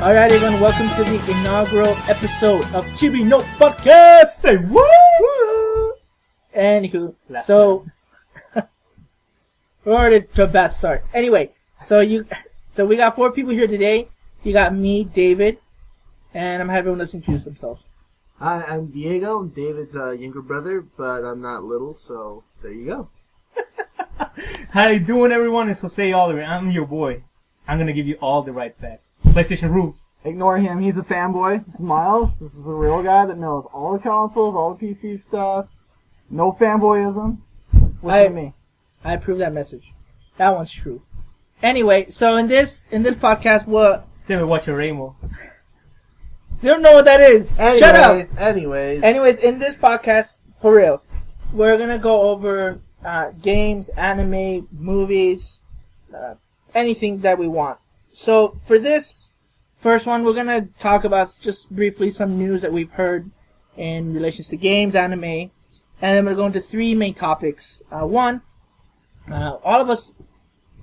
Alright, everyone, welcome to the inaugural episode of Chibi No Podcast. Say what? Anywho, so we're already to a bad start. Anyway, so we got 4 people here today. You got me, David, and I'm having everyone else introduce themselves. Hi, I'm Diego. I'm David's younger brother, but I'm not little, so there you go. How you doing, everyone? It's Jose Oliver. I'm your boy. I'm gonna give you all the right facts. PlayStation rules. Ignore him, he's a fanboy. It's Miles. This is a real guy that knows all the consoles, all the PC stuff. No fanboyism. Listen to me. I approve that message. That one's true. Anyway, so in this podcast, what? Then we watch a Rainbow. You don't know what that is. Shut up. Anyways, in this podcast, for reals, we're gonna go over games, anime, movies, anything that we want. So for this first one, we're gonna talk about just briefly some news that we've heard in relations to games, anime, and then we're going to 3 main topics. One, all of us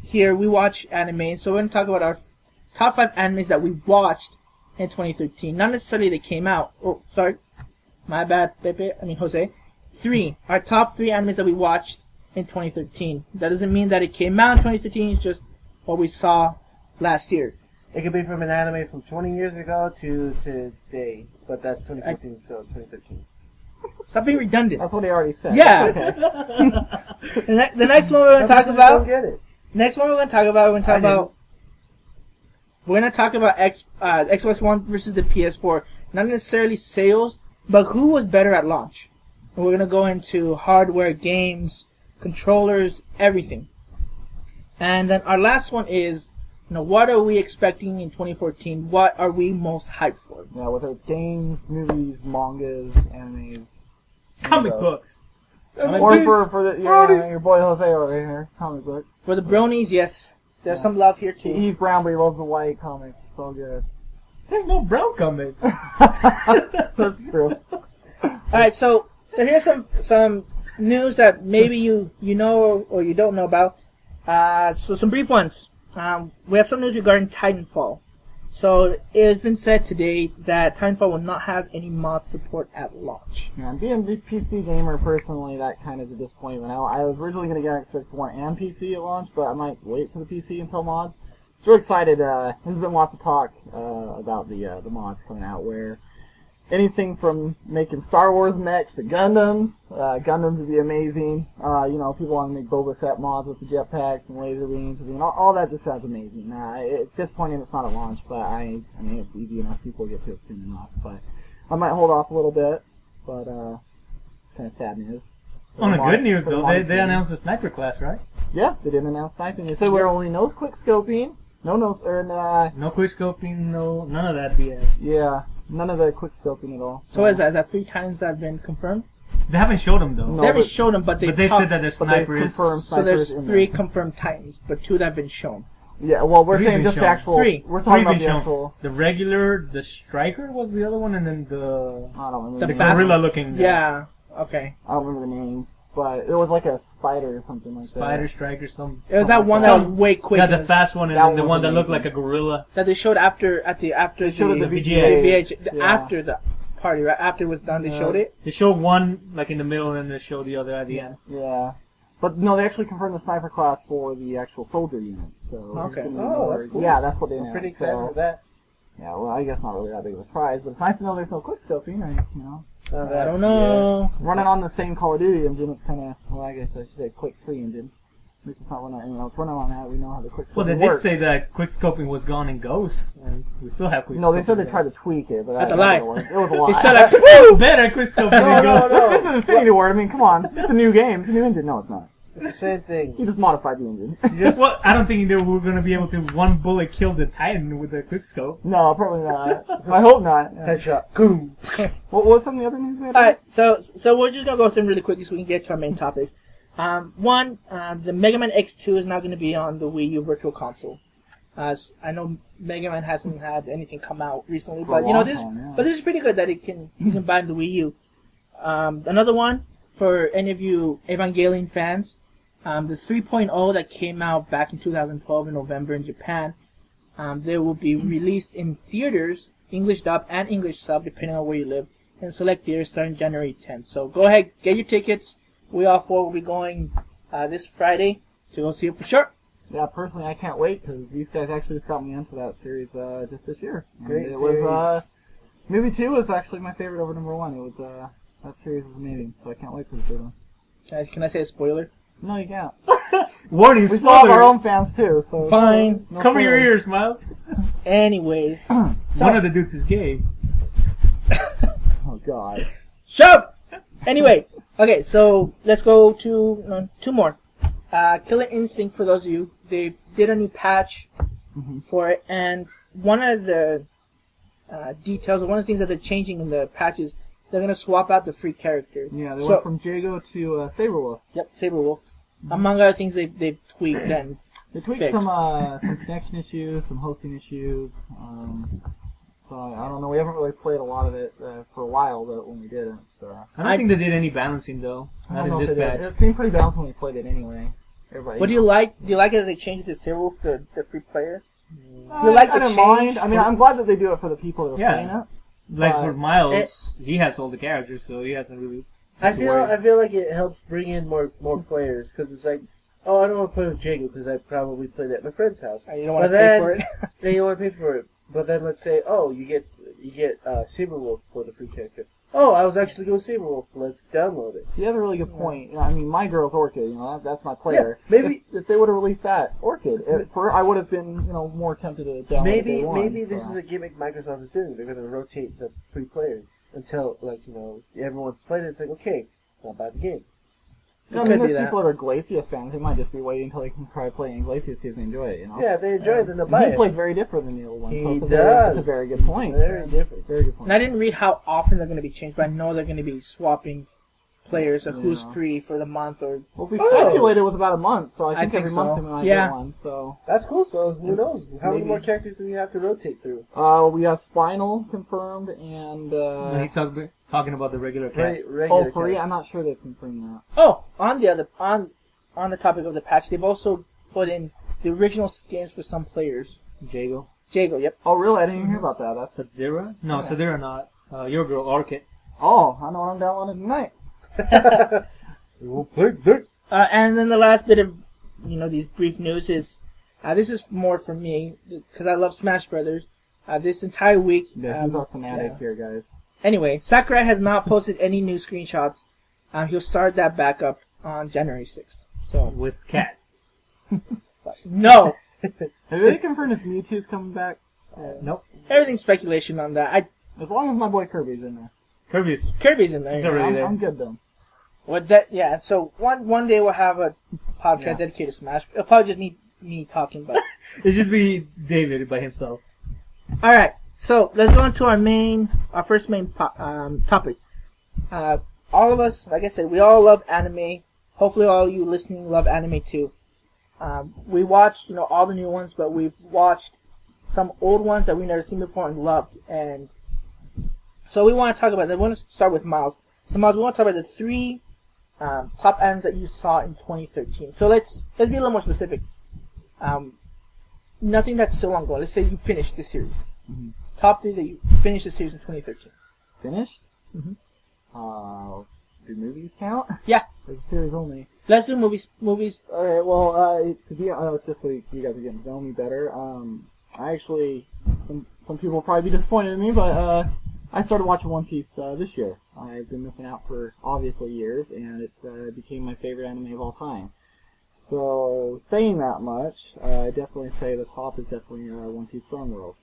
here, we watch anime, so we're gonna talk about our top 5 animes that we watched in 2013. Not necessarily they came out. Oh, sorry. My bad, Pepe. Jose. 3. Our top 3 animes that we watched in 2013. That doesn't mean that it came out in 2013. It's just what we saw last year. it could be from an anime from 20 years ago to today, but that's 2015, so 2013. Stop being redundant. That's what he already said. Yeah. Okay. The next one we're going to talk about. Don't get it. Next one we're going to talk about. We're going to talk about Xbox One versus the PS4. Not necessarily sales, but who was better at launch. And we're going to go into hardware, games, controllers, everything. And then our last one is, what are we expecting in 2014? What are we most hyped for? Yeah, whether it's games, movies, mangas, animes, Comic books. or for your boy Jose over here, comic book. For the bronies, yes. There's some love here too. He's brown, but he loves the white comics. So good. There's no brown comics. That's true. Alright, so here's some news that maybe you know or you don't know about. So some brief ones. We have some news regarding Titanfall. So it has been said today that Titanfall will not have any mod support at launch. Yeah, being a PC gamer personally, that kind of is a disappointment. I was originally going to get Xbox One and PC at launch, but I might wait for the PC until mods. So we're excited. There's been lots of talk about the mods coming out, where anything from making Star Wars mechs to Gundams. Gundams would be amazing. People want to make Boba Fett mods with the jetpacks and laser beams. All that just sounds amazing. It's disappointing it's not at launch, but it's easy enough. People get to it soon enough. But I might hold off a little bit. But kind of sad news. On the good news, though, they announced the sniper class, right? Yeah, they didn't announce sniping. They said we're only no quick scoping. No quick scoping, none of that BS. Yeah. None of the quick scoping at all. So is that 3 times that have been confirmed? They haven't showed them, though. No, they haven't shown them, but they said that the sniper is... So there's 3 confirmed Titans, but 2 that have been shown. Yeah, well, we're 3 saying been just shown. the actual... 3. We're talking about been the shown. actual... The regular, the striker was the other one, and then the... I don't remember The the names. fast- gorilla-looking... Yeah, okay. I don't remember the names, but it was like a spider or something like Spider, that. striker, some... It was that one that was way quick. Yeah, the fast one, and That then the one one was that looked amazing. like a gorilla. That they showed after showed the the VGA. Yeah. after the party, right? After it was done, they showed it. They showed one, like, in the middle, and then they showed the other at the end. Yeah. But no, they actually confirmed the sniper class for the actual soldier units. So Okay. it's gonna be Oh, more- that's cool. Yeah, that's what they announced. Pretty excited so, for that. Yeah, well, I guess not really that big of a surprise, but it's nice to know there's no quick scoping. I don't know. Running on the same Call of Duty engine, it's kind of, well, I guess I should say Quick 3 engine. At least it's not running, it's running on that. We know how the quick scoping Well, they works. did say that quick scoping was gone in Ghosts, and we still have quick scoping. No, they said they tried to tweak it, but That's that a lie. didn't work. It was a lie. They said like, Woo! Better quick scoping No, than no, Ghosts. no. This is Infinity Ward. I mean, come on. It's a new game. It's a new engine. No, it's not. It's the same thing. You just modified the engine. Well, I don't think they were going to be able to one bullet kill the Titan with the quick scope. No, probably not. I hope not. Yeah. Headshot. Boom. What was some of the other news we had? Alright, so we're just gonna go through them really quickly so we can get to our main topics. One, the Mega Man X2 is now going to be on the Wii U Virtual Console. I know Mega Man hasn't had anything come out recently, For a but long this time, yeah. but this is pretty good that you can buy on the Wii U. Another one for any of you Evangelion fans, the 3.0 that came out back in 2012 in November in Japan. They will be released in theaters, English dub and English sub, depending on where you live, in select theaters starting January 10th. So go ahead, get your tickets. We all four will be going this Friday to go see it for sure. Yeah, personally, I can't wait because these guys actually just got me into that series just this year. And Great it series. was movie 2 was actually my favorite over number 1. It was that series was amazing, so I can't wait for the third one. Can I say a spoiler? No, you can't. Warning, We still have spoilers. our own fans too, so Fine. no Cover your spoilers. ears, Miles. Anyways. So, One of the dudes is gay. Oh God. shut up! Anyway, okay, so let's go to 2 more. Killer Instinct, for those of you, they did a new patch for it, and one of the details, or one of the things that they're changing in the patch is they're going to swap out the free character. Yeah, they went from Jago to Saberwolf. Yep, Saberwolf. Among other things they've tweaked and They tweaked fixed. some connection issues, some hosting issues. So I don't know. We haven't really played a lot of it for a while, but when we did it, I don't think they did any balancing though. I Not don't know in if this they did. patch. It seemed pretty balanced when we played it anyway. Everybody. What do you like? Do you like it that they changed the Saberwolf, the free player? I, you like I the didn't change? mind. I mean, I'm glad that they do it for the people that are Yeah. playing it. Like for Miles, it- he has all the characters, so he hasn't really. I to worry. feel like it helps bring in more players because it's like, oh, I don't want to play with Jago because I probably played at my friend's house. You don't want to But pay then- for it. Then you want to pay for it. But then let's say, oh, you get Saberwolf for the free character. Oh, I was actually going Saberwolf. Let's download it. You have a really good point. You know, I mean, my girl's Orchid. You know, that's my player. Yeah, maybe- if they would have released that Orchid, I would have been more tempted to download Maybe day one, maybe this so. is a gimmick Microsoft is doing. They're going to rotate the free players until everyone's played it. It's like, okay, I'll buy the game. So I it mean, could be there's that. people that are Glacius fans. They might just be waiting until they can try playing Glacius, see if they enjoy it. You know. Yeah, if they enjoy it, then they'll And buy he it. plays very different than the old one. He so it's does. That's a very good point. Very different. Very good point. And I didn't read how often they're going to be changed, but I know they're going to be swapping players of who's Yeah. free for the month or. Well, we Oh. speculated it was about a month, so I I think think every so. month we might Yeah. get one. So That's cool. So who knows? How many Maybe. more characters do we have to rotate through? we got Spinal confirmed and When he's talking about the regular cast. Regular free. characters. I'm not sure they've confirmed that. Oh, on the topic of the patch, they've also put in the original skins for some players. Jago. Jago, yep. Oh, really? I didn't even hear about that. That's Sadira? No, Sadira not. Your girl, Orchid. Oh, I know what I'm downloading tonight. We'll play dirt. And then the last bit of, these brief news is, this is more for me, because I love Smash Brothers. This entire week, Yeah, he's our fanatic yeah. here, guys. Anyway, Sakurai has not posted any new screenshots. He'll start that back up on January 6th. So, With cats. no! Have they confirmed if Mewtwo's coming back? Nope. Everything's speculation on that. As long as my boy Kirby's in there. Kirby's. Kirby's in there. He's already there. I'm good then. Yeah, so one day we'll have a podcast dedicated to Smash. It'll probably just be me talking, but... It'll just be David by himself. Alright, so let's go into our first main topic. All of us, like I said, we all love anime. Hopefully all of you listening love anime too. We watched, all the new ones, but we've watched some old ones that we've never seen before and loved. And so we want to talk about that. We want to start with Miles. So Miles, we want to talk about the 3 top animes that you saw in 2013. So let's be a little more specific. Nothing that's still ongoing. Let's say you finished the series. Mm-hmm. Top 3 that you finished the series in 2013. Finished? Mhm. Do movies count? Yeah. Like series only. Let's do movies. Alright, well, to be just so you guys are getting to know me better, I actually, some people will probably be disappointed in me, but I started watching One Piece this year. I've been missing out for obviously years, and it became my favorite anime of all time. So, saying that much, I definitely say the top is definitely One Piece Storm World.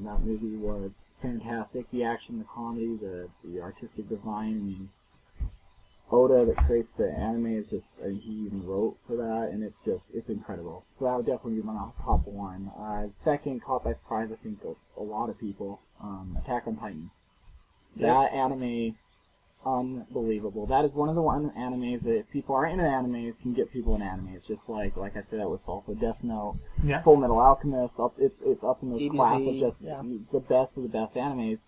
That movie was fantastic. The action, the comedy, the artistic design. I mean, Oda that creates the anime is just, he even wrote for that, and it's incredible. So that would definitely be my top 1. Second, caught by surprise, I think a lot of people, Attack on Titan. That anime, unbelievable. That is one of the animes that if people aren't into animes can get people in anime. It's just like I said, that was also Death Note, Yeah. Full Metal Alchemist. It's up in those DBZ, class of just yeah. the best of the best animes.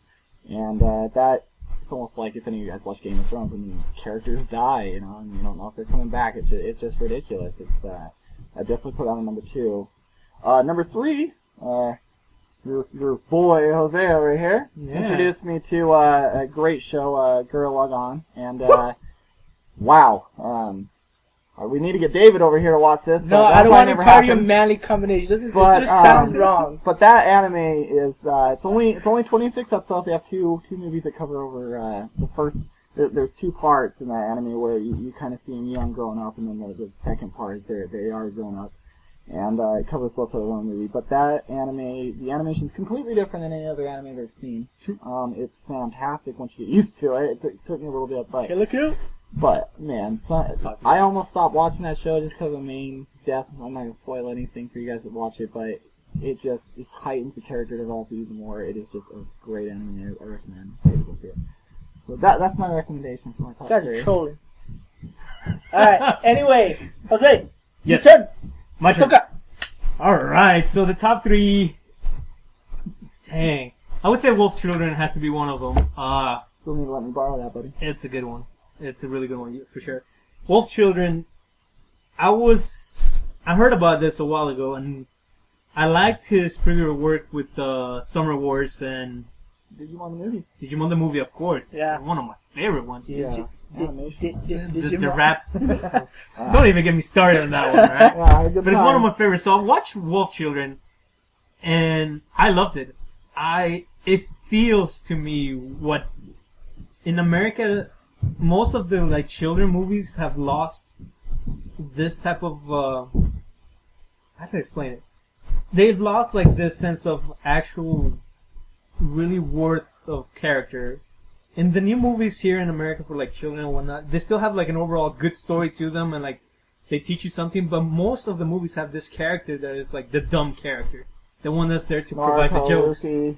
And that it's almost like if any of you guys watch Game of Thrones when characters die, and you don't know if they're coming back. It's just ridiculous. I definitely put that on number 2. Number 3, your boy Jose over here introduced me to a great show, Gurren Lagann, and wow, we need to get David over here to watch this. No, I don't want to be part of your manly combination. It just sounds wrong. But that anime is it's only 26 episodes. They have two movies that cover over the first. There's two parts in that anime where you kind of see them young growing up, and then the second part they are grown up, and it covers both of the one movie. But that anime, the animation is completely different than any other anime I've seen. It's fantastic once you get used to it. It took me a little bit, but Kill Kill. But man, I almost stopped watching that show just because of the main death. I'm not gonna spoil anything for you guys to watch it, but it just heightens the character development even more. It is just a great anime. I recommend people see it. So that's my recommendation for my top Guys three. are trolling. Alright, anyway, Jose, Yes. your turn. My turn. Toka. Alright, so the top three... Dang. I would say Wolf Children has to be one of them. Still need to let me borrow that, buddy. It's a good one. It's a really good one, for sure. Wolf Children, I heard about this a while ago, and I liked his previous work with Summer Wars and Digimon the movie. Digimon the movie, of course. Yeah. One of my favorite ones. Yeah. The rap. Don't even get me started on that one, right? Yeah, But it's one of my favorites. So I watched Wolf Children, and I loved it. It feels to me what in America most of the children movies have lost this type of how to explain it. They've lost this sense of actual really worth of character. In the new movies here in America for children and whatnot, they still have an overall good story to them and they teach you something, but most of the movies have this character that is the dumb character. The one that's there to provide the jokes. Luffy.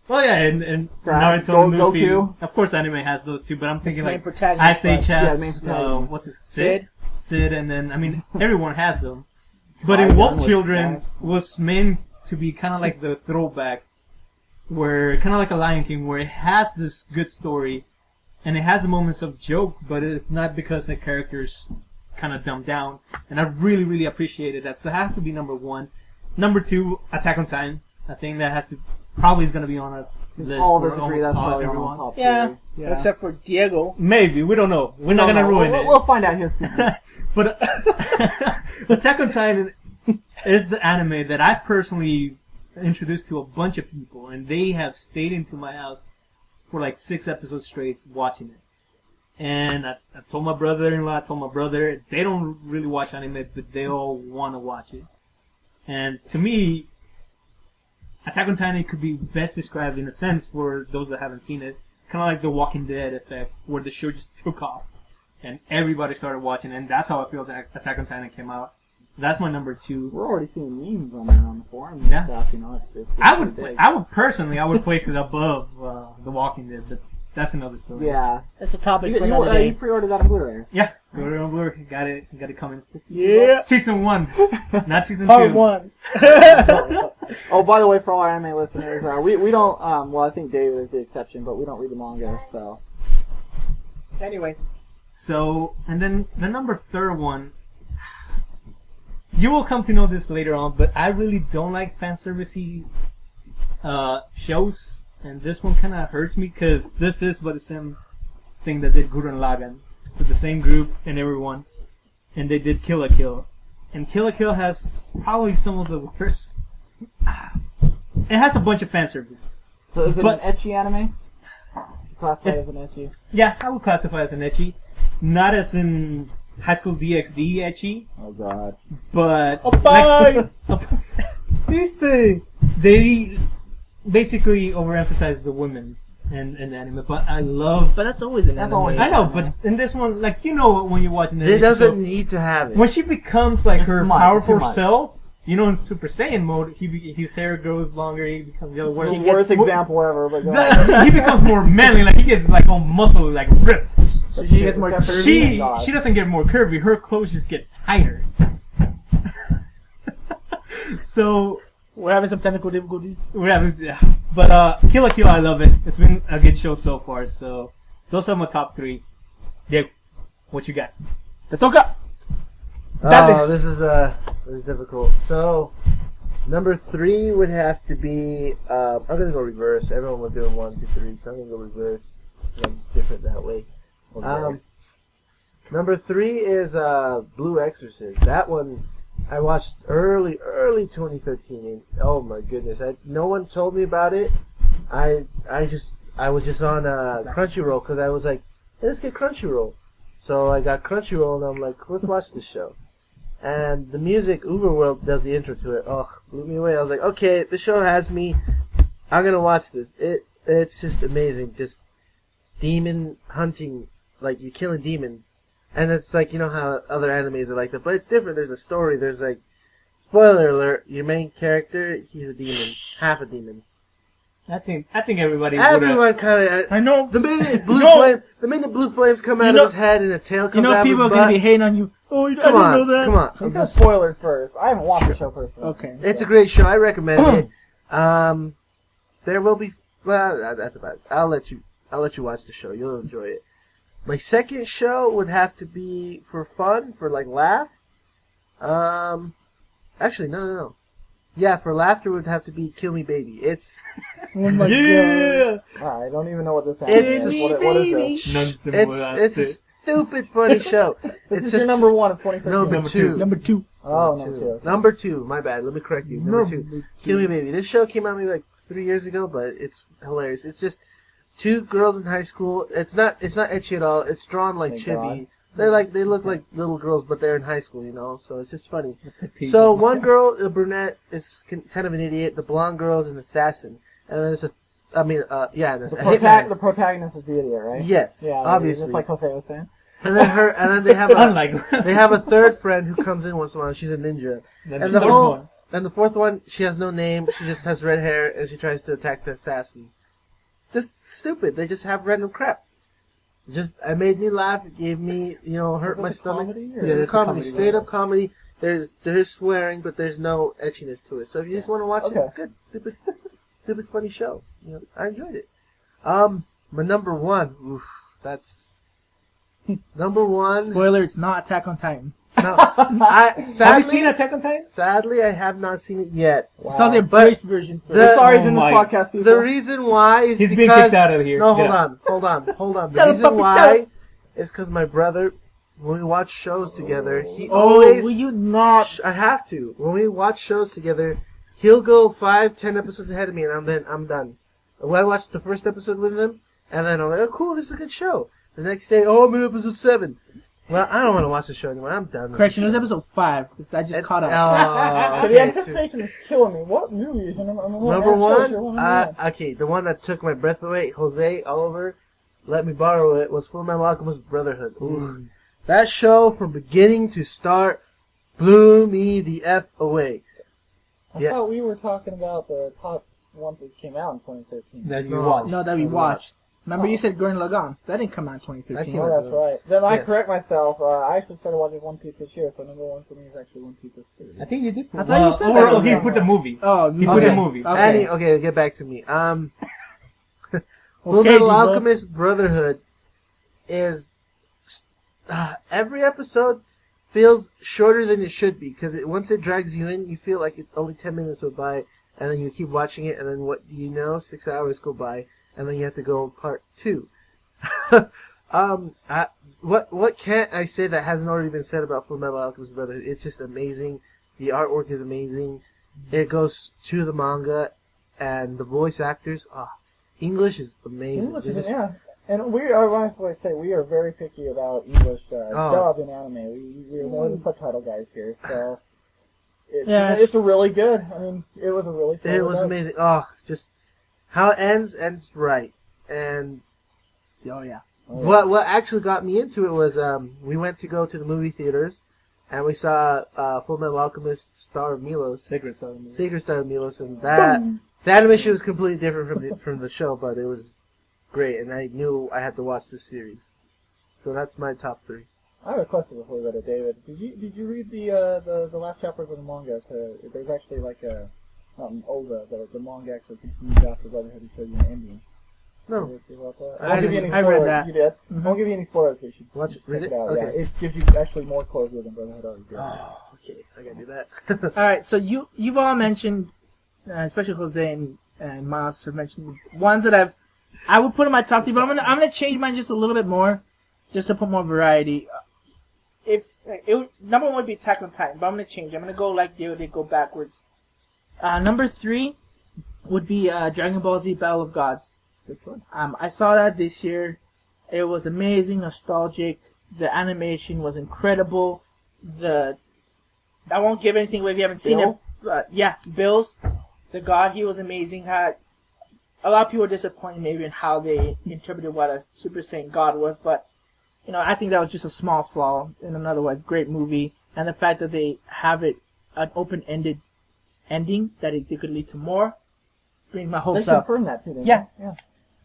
Well, yeah, and Naruto and Luffy. Goku. Of course, anime has those too, but I'm thinking Main Ice protagonist, Age Yeah, has, main protagonist. what's his Sid. Sid, and then, everyone has them. But in Wolf Children was meant to be kind of like the throwback, where, kind of like a Lion King, where it has this good story, and it has the moments of joke, but it's not because the character's kind of dumbed down. And I really, really appreciated that. So it has to be number one. Number two, Attack on Titan. I think that probably is going to be on a list All for of us agree almost that's probably everyone. on the top Yeah. three. Yeah. Except for Diego. Maybe, we don't know. We're not going to ruin it. We'll find out his secret. But Attack on Titan is the anime that I personally introduced to a bunch of people, and they have stayed into my house for 6 episodes straight watching it. And I told my brother-in-law, I told my brother, they don't really watch anime, but they all want to watch it. And to me, Attack on Titan could be best described in a sense for those that haven't seen it, kind of like the Walking Dead effect, where the show just took off and everybody started watching it, and that's how I feel that Attack on Titan came out. So that's my number two. We're already seeing memes on there on the forum and stuff, it's I would personally place it above The Walking Dead, but that's another story. Yeah. That's a topic You, for another day. you pre-ordered that on Blu-ray. Yeah, go to Blur, got it coming. Yeah. Season 1, not season 2. Part 1. Oh, by the way, for all our anime listeners, we don't, well, I think David is the exception, but we don't read the manga, so. Anyway. So, and then the number third one, you will come to know this later on, but I really don't like fan servicey shows, and this one kind of hurts me because this is but the same thing that did Gurren Lagann. So the same group and everyone, and they did Kill la Kill, and Kill la Kill has probably some of the worst. It has a bunch of fan service. So is it But- an ecchi anime? Classified It's- as an ecchi? Yeah, I would classify as an ecchi, not as in High School DxD ecchi. Oh god. But Bye. they basically overemphasize the women's and anime, but I love. But that's always an That's anime. always- I know, but in this one, when you're watching It doesn't need to have it. when she becomes It's her much, powerful too much. self, in Super Saiyan mode, his hair grows longer. He becomes the The worst example ever, but go he becomes more manly. He gets all muscle, ripped. So she gets more Except for She God. she doesn't get more curvy. Her clothes just get tighter. So We're having some technical difficulties. we're having, yeah. But Kill la Kill, I love it. It's been a good show so far. So those are my top three. Dave, what you got? Te toca. Oh, this is difficult. So, Number 3 would have to be. I'm gonna go reverse. Everyone was doing 1, 2, 3, so I'm gonna go reverse. I'm different that way. Okay. Number 3 is Blue Exorcist. That one I watched early 2013. And, oh my goodness! No one told me about it. I was just on Crunchyroll because I was like, hey, let's get Crunchyroll. So I got Crunchyroll and I'm like, let's watch this show. And the music, Uberworld does the intro to it. Oh, blew me away. I was like, okay, the show has me. I'm gonna watch this. It's just amazing. Just demon hunting, like you're killing demons. And it's like, you know how other animes are like that, but it's different. There's a story. There's like, spoiler alert, your main character, he's a demon, half a demon. I think everybody. Everyone kind of. I know. The minute blue flames come out know- of his head and a tail comes out of his people are butt. gonna be hating on you. Oh, I didn't know that. Come on. He said spoilers first. I haven't watched the show personally. Okay. It's a great show. I recommend it. There will be. Well, that's about it. I'll let you watch the show. You'll enjoy it. My second show would have to be for fun, for like laugh. Actually, no. Yeah, for laughter would have to be Kill Me Baby. It's Oh my Yeah. I don't even know what this It's is. a- What is this? it's a stupid funny show. This is your number 1 of 2013. Number two. Number 2. Oh, number 2. Number 2. My bad. Let me correct you. Number 2. Kill Me Baby. This show came out maybe like 3 years ago, but it's hilarious. It's just 2 girls in high school. It's not ecchi at all. It's drawn like Thank chibi. They look like little girls, but they're in high school, you know. So it's just funny. So one girl, a brunette, is kind of an idiot. The blonde girl is an assassin, and then there's a The protagonist is the idiot, right? Yes, Yeah, obviously. Just like Jose was saying. And then they have Unlike they have a third friend who comes in once in a while. She's a ninja. And the fourth one, she has no name. She just has red hair, and she tries to attack the assassin. Just stupid. They just have random crap. It made me laugh. It gave me, hurt my stomach. Comedy, Yeah, it's comedy, straight up comedy. There's swearing, but there's no etchiness to it. So if you just want to watch it, it's good. Stupid, funny show. I enjoyed it. My number 1, that's number 1. Spoiler: it's not Attack on Titan. No, Have you seen sadly, Attack on Titan? sadly, I have not seen it yet. I saw the abridged version. The- Sorry, Oh in the my- podcast, people. The reason why is He's because being kicked out of here. No, Get out. hold on. The Tell him, reason puppy, tell why him. is because my brother, when we watch shows together, he Oh, always. will you not? I have to. When we watch shows together, he'll go 5-10 episodes ahead of me, and I'm done. When I watch the first episode with him, and then I'm like, oh, cool, this is a good show. The next day, I'm in episode 7. Well, I don't want to watch the show anymore. I'm done. with Correction, the it was show. episode 5. Because I just caught up. Oh, The okay. anticipation is killing me. What movie? Number 1, okay, the one that took my breath away, Jose Oliver, let me borrow it, was Full Metal Alchemist Brotherhood. Ooh. That show, from beginning to start, blew me the F away. I thought we were talking about the top ones that came out in 2013. That you No. watched. No, that we watched. Remember you said Gurren Lagann. That didn't come out in 2013. That came Oh, that's right. Then I Yeah. correct myself. I actually started watching One Piece this year, so number 1 for me is actually One Piece this year. I think you did. I thought you said that. Oh, he put the movie. Oh, He put the movie. Okay. Okay, get back to me. Full Okay, Metal Devo. Alchemist Brotherhood is every episode feels shorter than it should be, because once it drags you in, you feel like it's only 10 minutes went by, and then you keep watching it, and then what do you know, 6 hours go by, and then you have to go part 2. What can't I say that hasn't already been said about Full Metal Alchemist Brotherhood? It's just amazing. The artwork is amazing. It goes to the manga, and the voice actors. English is amazing. English They is, just- yeah. And we are, honestly say, we are very picky about English dub in anime. We're one of the subtitle guys here, so it's really good. I mean, it was a really solid It was dub. amazing. Just how it ends right. And Oh, yeah. what actually got me into it was we went to go to the movie theaters, and we saw Full Metal Alchemist Star of Milos, Sacred Star. Sacred Star of Milos, and the animation was completely different from the show, but it was great, and I knew I had to watch this series. So that's my top 3. I have a question before we go to David. Did you read the last chapters of the manga? There's actually like a OVA, the manga actually continues after Brotherhood and shows you an ending. No. Did you read that? I won't give you any I read spoilers. that. You did? Mhm. I won't give you any spoilers, so you should Watch it. check Read it it? out. Okay. Yeah, it gives you actually more closure than Brotherhood already did. Okay, I gotta do that. All right, so you've all mentioned, especially Jose and Miles have mentioned ones that I would put in my top 3, but I'm gonna change mine just a little bit more, just to put more variety. Number 1 would be Attack on Titan, but I'm gonna change. I'm gonna go like they go backwards. Number 3 would be Dragon Ball Z Battle of Gods. Which one? I saw that this year. It was amazing, nostalgic. The animation was incredible. I won't give anything away if you haven't seen it. Bills, the God, he was amazing. A lot of people were disappointed maybe in how they interpreted what a Super Saiyan God was, but I think that was just a small flaw in an otherwise great movie. And the fact that they have it an open-ended ending that it could lead to more brings my hopes They up. confirmed that too. Didn't Yeah. they? Yeah.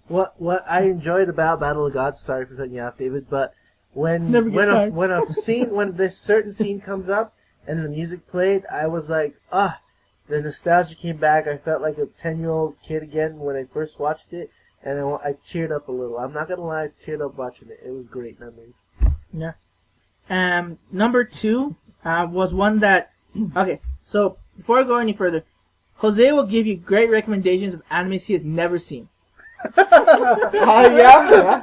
What I enjoyed about Battle of Gods, sorry for cutting you off, David, but when Never get tired. when this certain scene comes up and the music played, I was like, the nostalgia came back. I felt like a 10-year-old kid again when I first watched it, and I teared up a little. I'm not gonna lie, I teared up watching it. It was great memories. Yeah. Number 2 was one that. Okay, so before I go any further, Jose will give you great recommendations of animes he has never seen. Yeah.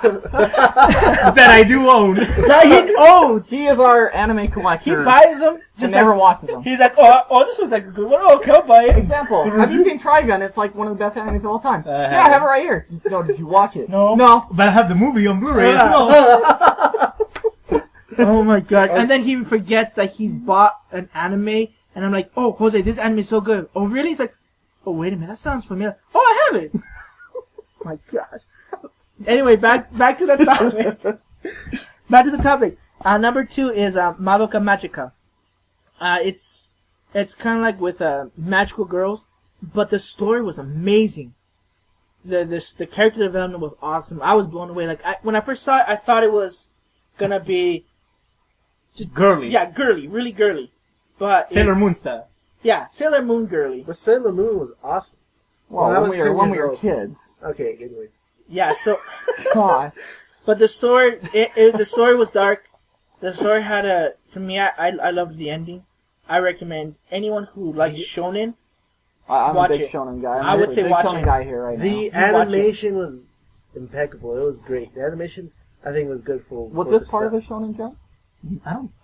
That I do own. That he owns. He is our anime collector. He buys them. and Just never like, watches them. he's like, oh, this was like a good one. Oh, okay, I'll buy it. Example, have you seen Trigun? It's like one of the best animes of all time. I Yeah, I haven't. have it right here. No, did you watch it? No. No. But I have the movie on Blu-ray as well. Oh my god! And then he forgets that he's bought an anime, and I'm like, oh, Jose, this anime is so good. Oh, really? He's like, oh, wait a minute, that sounds familiar. Oh, I have it. My gosh. Anyway, back to the topic. Back to the topic. Number 2 is Madoka Magica. It's kind of like with magical girls, but the story was amazing. The character development was awesome. I was blown away. Like when I first saw it, I thought it was gonna be Girly. yeah, girly, really girly. But Sailor Moon style. yeah, Sailor Moon girly. But Sailor Moon was awesome. Well, I when was we were 10 when we years were old. kids. Okay, anyways. Yeah, so God. but the story the story was dark. The story had to me I loved the ending. I recommend anyone who likes shonen. I'm Watch a big it. shonen guy. I would say big watch shonen it. guy here right The now. watch it. animation was impeccable. It was great. The animation, I think, was good for. Was for this the part of stuff. the shonen jump?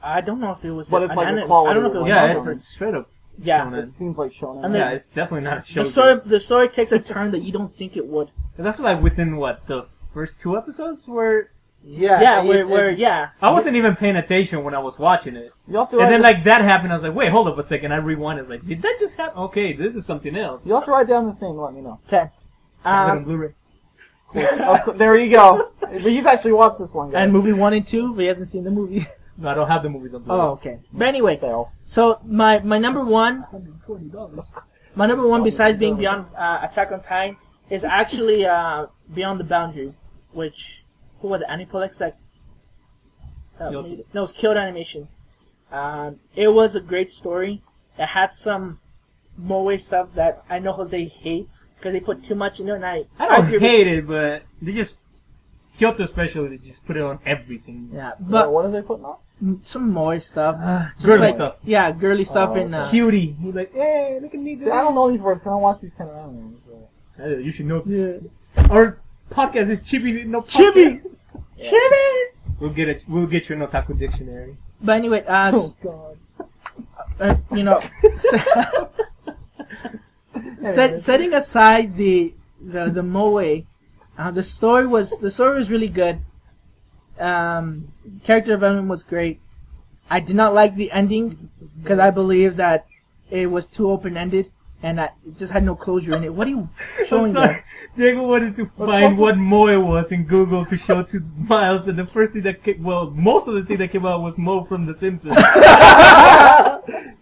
I don't know if it was But it's an like the anime. quality I don't know if it of was it. Yeah, an it's anime. straight up. Yeah. shonen. It seems like shonen. And Yeah, it's definitely not a show. The story takes a turn that you don't think it would. That's like within the first 2 episodes where Yeah, it- yeah. I wasn't even paying attention when I was watching it. You have to And then write like that happened, I was like, wait, hold up a second. I rewind. I was like, did that just happen? Okay, this is something else. you have to write down this name and let me know. Okay. I have it on Blu-ray. There you go. But he's actually watched this one, guys. And movie 1 and 2, but he hasn't seen the movie. No, I don't have the movies on Blu-ray. Oh, okay. But anyway, Fail. so my number one, besides being Beyond Attack on Titan is actually Beyond the Boundary, which who was it? Aniplex that Kyoto. no, it was Kyoto Animation. It was a great story. It had some moe stuff that I know Jose hates because they put too much in it, and I don't agree with- hate it, but they just Kyoto especially, they just put it on everything. Yeah, But but what are they putting on? some moe stuff. Just girly like, stuff. Yeah, girly stuff Oh, in. Cutie. He's like, hey, look at me. See, I don't know these words. Can I watch these kind of animes? So. You should know. Yeah. Our podcast is Chibi No Podcast. Chibi. Chibi. We'll get you an otaku dictionary. But anyway, Oh God. you know, setting aside the moe, the story was really good. Character development was great. I did not like the ending because I believe that it was too open ended and it just had no closure in it. What are you showing I'm sorry. there? Diego wanted to find what moe was in Google to show to Miles, and the first thing that most of the thing that came out was Mo from The Simpsons.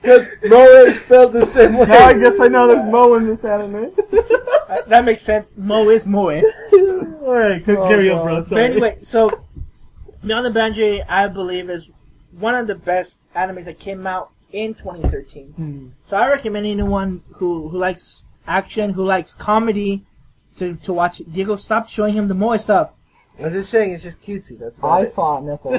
Because Moe is spelled the same way. Now I guess I know there's Mo in this anime. That makes sense. Moe is moe. Alright, carry on, bro. But Sorry. anyway, so Beyond the Boundary, I believe, is one of the best animes that came out in 2013. So I recommend anyone who likes action, who likes comedy, to watch it. Diego, stop showing him the moe stuff. I was just saying it's just cutesy. That's about I it. saw a nipple.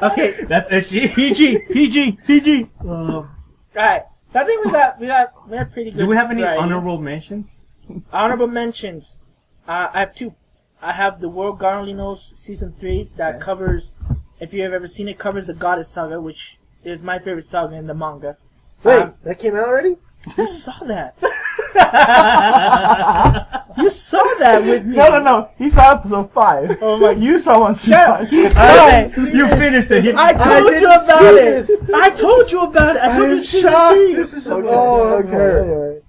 Okay. That's itchy. PG. Alright. So I think we had pretty good. Do we have any variety. honorable mentions? Honorable mentions? I have 2. I have The World God Only Knows Season 3 that covers, if you have ever seen it, covers the Goddess Saga, which is my favorite saga in the manga. Wait, that came out already? You saw that. You saw that with me. No. He saw episode 5. Oh my! You saw one. Shut up. He saw it. You finished it. I told you about it. I told you about it. I told you season 3. This is Okay. Anyway.